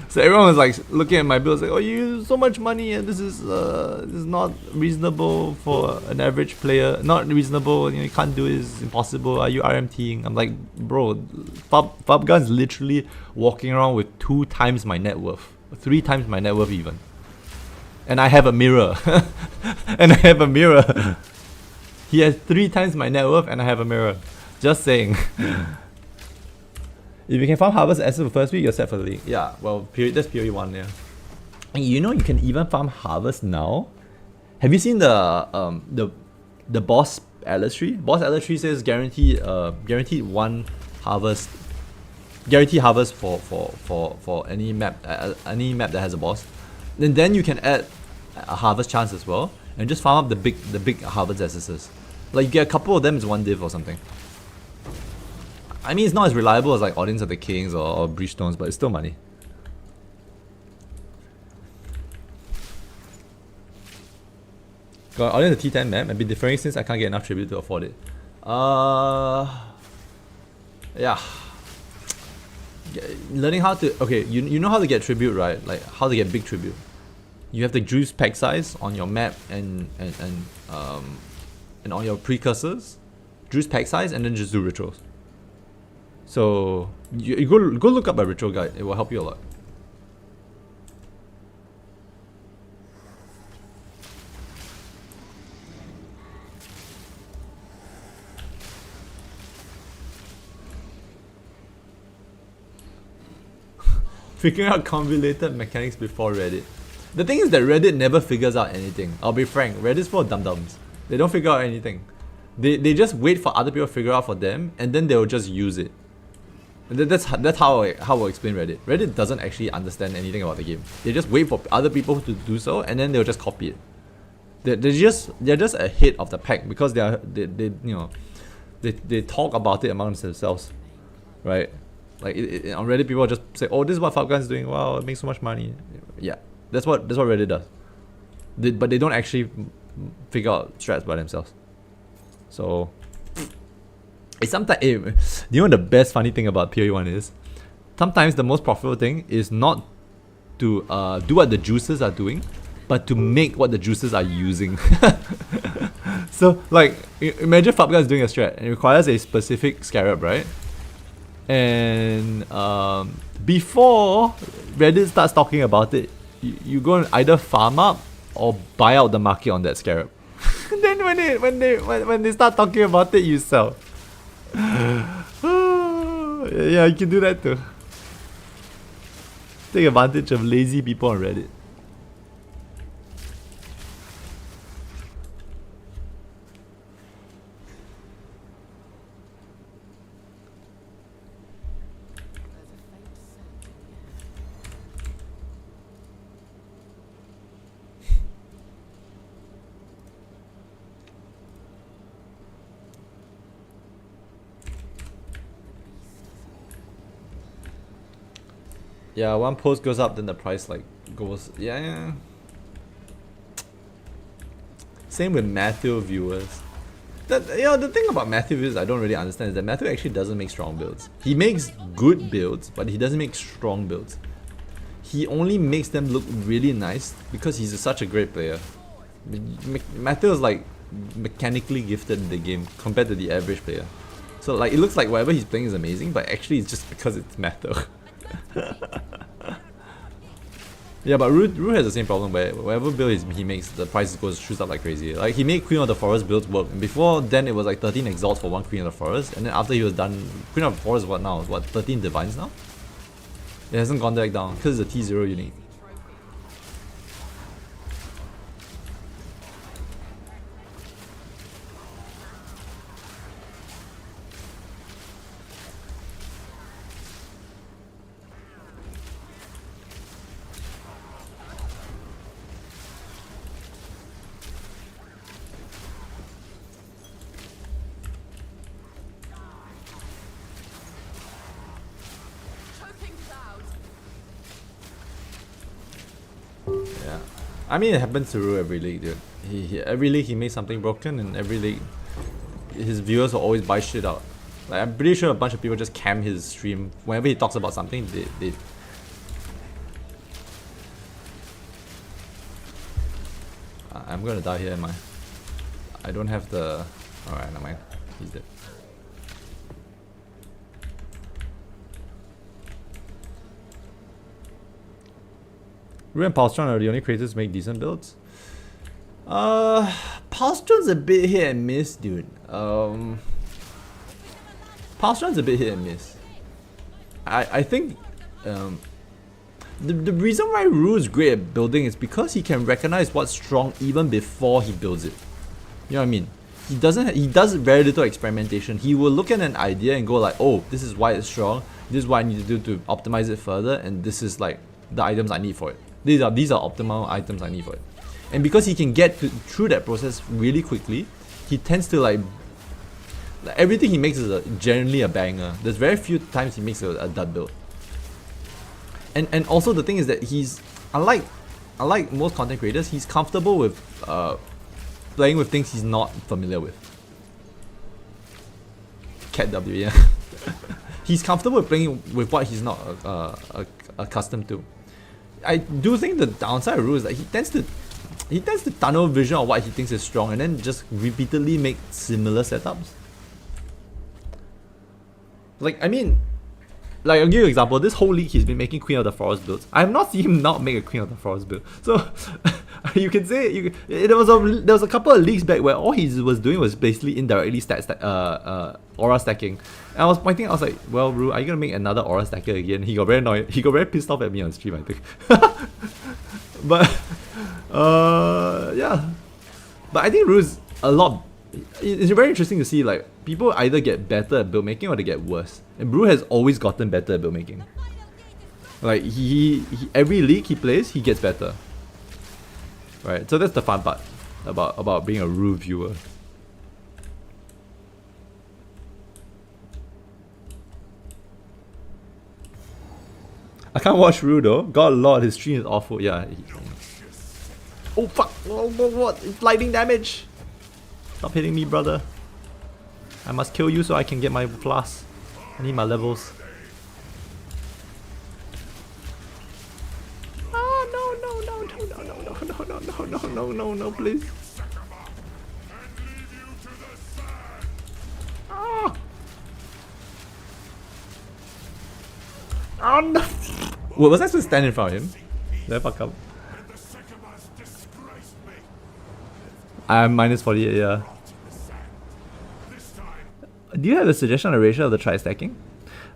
So everyone was like looking at my bills like, oh, you use so much money and this is not reasonable for an average player. Not reasonable, you can't do it, it's impossible. Are you RMTing? I'm like, bro, Fabgun's literally walking around with 2 times my net worth. 3 times my net worth even. And I have a mirror. And I have a mirror. He has 3 times my net worth and I have a mirror. Just saying. If you can farm harvest as of the first week, you're set for the league. Yeah, well, that's POE1, yeah. And you know you can even farm harvest now. Have you seen the boss atlas tree? Boss atlas tree says guaranteed 1 harvest, guaranteed harvest for any map that has a boss. And then you can add a harvest chance as well, and just farm up the big harvest SSs. Like you get a couple of them is 1 div or something. I mean, it's not as reliable as like Audience of the Kings or Breachstones, but it's still money. Got Audience of T10 map. I've been deferring since I can't get enough tribute to afford it. Yeah. Learning how to, okay, you know how to get tribute, right? Like how to get big tribute. You have to juice pack size on your map and on your precursors. Juice pack size and then just do rituals. So you go look up a ritual guide. It will help you a lot. Figuring out convoluted mechanics before Reddit. The thing is that Reddit never figures out anything. I'll be frank. Reddit's full of dum-dums. They don't figure out anything. They just wait for other people to figure out for them, and then they'll just use it. That's how I'll explain Reddit. Reddit doesn't actually understand anything about the game. They just wait for other people to do so, and then they'll just copy it. They're just ahead of the pack because they talk about it amongst themselves, right? Like on Reddit, people just say, "Oh, this is what Fabgun's doing. Wow, it makes so much money." Yeah, that's what Reddit does. But they don't actually figure out strats by themselves. So. It's sometimes, you know the best funny thing about POE1 is? Sometimes the most profitable thing is not to do what the juicers are doing, but to make what the juicers are using. So like, imagine Fabgun is doing a strat and it requires a specific scarab, right? And before Reddit starts talking about it, you go and either farm up or buy out the market on that scarab. Then when they start talking about it, you sell. Yeah, you can do that too. Take advantage of lazy people on Reddit. Yeah, one post goes up, then the price like goes. Yeah. Same with Matthew viewers. The thing about Matthew viewers I don't really understand is that Matthew actually doesn't make strong builds. He makes good builds, but he doesn't make strong builds. He only makes them look really nice because he's such a great player. Matthew is like mechanically gifted in the game compared to the average player. So like it looks like whatever he's playing is amazing, but actually it's just because it's Matthew. Yeah, but Ru has the same problem where whatever build he makes, the price shoots up like crazy. Like he made Queen of the Forest builds work. And before then it was like 13 exalts for one Queen of the Forest, and then after he was done, Queen of the Forest what now? What, 13 divines now? It hasn't gone back down because it's a T0 unit. I mean, it happens to Ru every league, dude. Every league he makes something broken, and every league his viewers will always buy shit out. Like, I'm pretty sure a bunch of people just cam his stream whenever he talks about something. They I'm gonna die here, am I? I don't have the. Alright, never mind. He's dead. Ru and Palstron are the only creators to make decent builds. Palstron's a bit hit and miss, dude. Palstron's a bit hit and miss. I think the reason why Ru is great at building is because he can recognize what's strong even before he builds it. You know what I mean? He does very little experimentation. He will look at an idea and go like, oh, this is why it's strong. This is what I need to do to optimize it further, and this is like the items I need for it. These are optimal items I need for it. And because he can get through that process really quickly, he tends to like everything he makes is generally a banger. There's very few times he makes a dud build. And also the thing is that he's unlike most content creators, he's comfortable with playing with things he's not familiar with. Cat W, yeah. He's comfortable with playing with what he's not accustomed to. I do think the downside of Ru is that he tends to tunnel vision on what he thinks is strong and then just repeatedly make similar setups. Like, I mean, like, I'll give you an example. This whole league he's been making Queen of the Forest builds. I have not seen him not make a Queen of the Forest build. So you can say there was a couple of leagues back where all he was doing was basically indirectly aura stacking. And I was pointing, I was like, well, Ru, are you gonna make another aura stacker again? He got very annoyed. He got very pissed off at me on stream, I think. But yeah. But I think Ru's a lot. It's very interesting to see like people either get better at build making or they get worse. And Ru has always gotten better at build making. Like he every league he plays, he gets better. Right, so that's the fun part about being a Ru viewer. I can't watch Ru though. God lord, his stream is awful. Yeah. Oh fuck! What? It's lightning damage. Stop hitting me, brother. I must kill you so I can get my Flask. I need my levels. No, please. Ah! Oh no! Wait, was I supposed to stand in front of him? Did I fuck up? I'm minus 48, yeah. Do you have a suggestion on the ratio of the tri-stacking?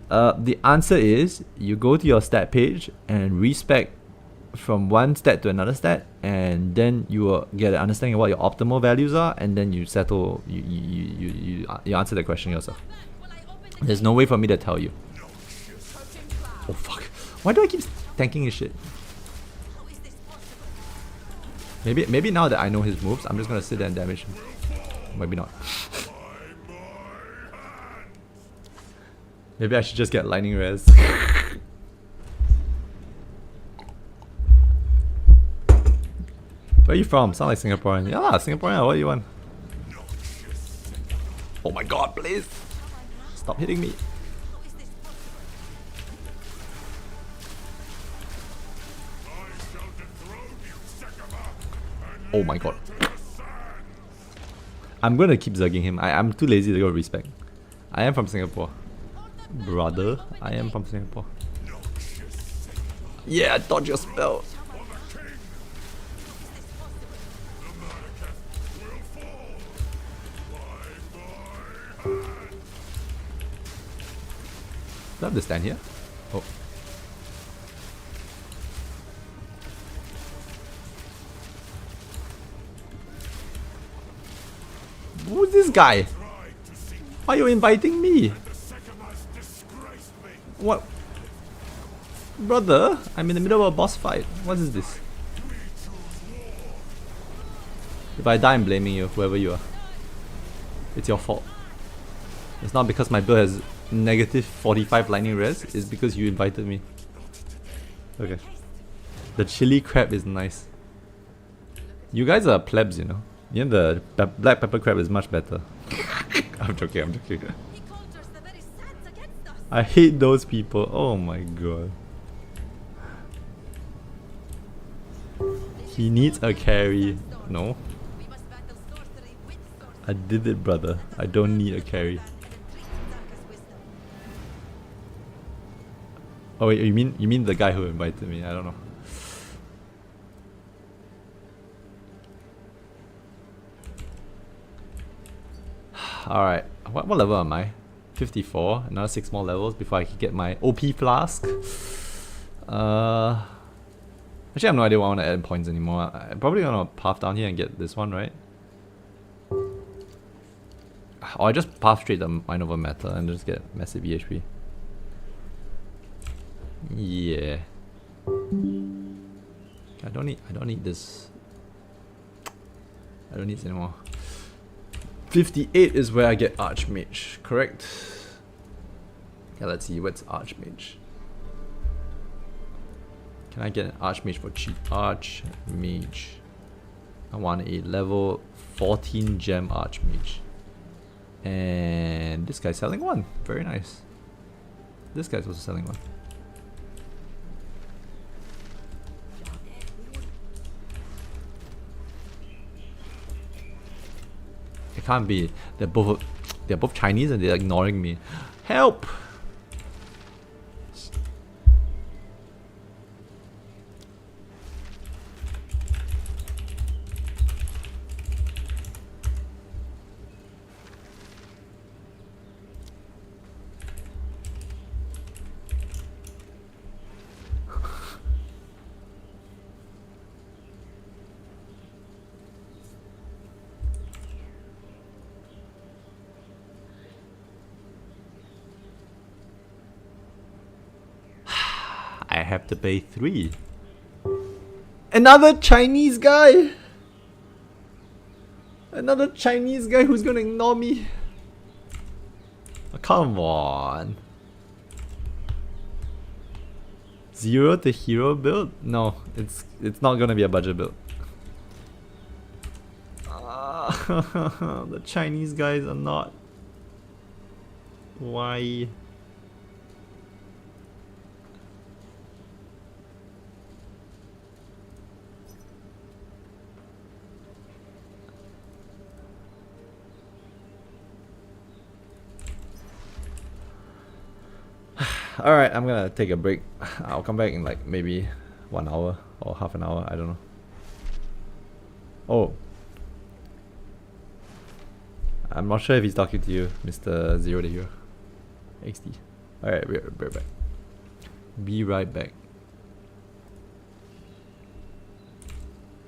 The answer is you go to your stat page and respec from one stat to another stat, and then you will get an understanding of what your optimal values are, and then you settle. You answer the question yourself. There's no way for me to tell you. Oh fuck! Why do I keep tanking his shit? Maybe now that I know his moves, I'm just gonna sit there and damage him. Maybe not. Maybe I should just get lightning res. Where are you from? Sound like Singaporean. Yeah, Singaporean. What do you want? Oh my god, please! Stop hitting me. Oh my god. I'm gonna keep zugging him. I'm too lazy to go respect. I am from Singapore. Brother, I am from Singapore. Yeah, dodge your spell. Do I have to stand here? Oh. Who's this guy? Why are you inviting me? What? Brother, I'm in the middle of a boss fight. What is this? If I die, I'm blaming you, whoever you are. It's your fault. It's not because my build has negative 45 lightning res, it's because you invited me. Okay. The chili crab is nice. You guys are plebs, you know. You know the black pepper crab is much better. I'm joking, I'm joking. He conjures the very sands against us. I hate those people. Oh my god. He needs a carry. No. We must battle sorcery with sorcery. I did it, brother. I don't need a carry. Oh wait, you mean the guy who invited me? I don't know. Alright, what level am I? 54, another 6 more levels before I can get my OP Flask. Actually I have no idea what I want to add in points anymore. I'm probably gonna path down here and get this one, right? Or I just path straight the Mind Over Matter and just get massive EHP. Yeah. I don't need this. I don't need this anymore. 58 is where I get Archmage, correct? Yeah, let's see, what's Archmage? Can I get an Archmage for cheap? Archmage. I want a level 14 gem Archmage. And this guy's selling one. Very nice. This guy's also selling one. It can't be. They're both Chinese and they're ignoring me. Help! I have to pay 3. Another Chinese guy! Another Chinese guy who's gonna ignore me. Oh, come on. 0 to hero build? No, it's not gonna be a budget build. The Chinese guys are not. Why? Alright, I'm gonna take a break. I'll come back in like maybe 1 hour or half an hour, I don't know. Oh. I'm not sure if he's talking to you, Mr. Zero to Hero. XD. Alright, be right back. Be right back.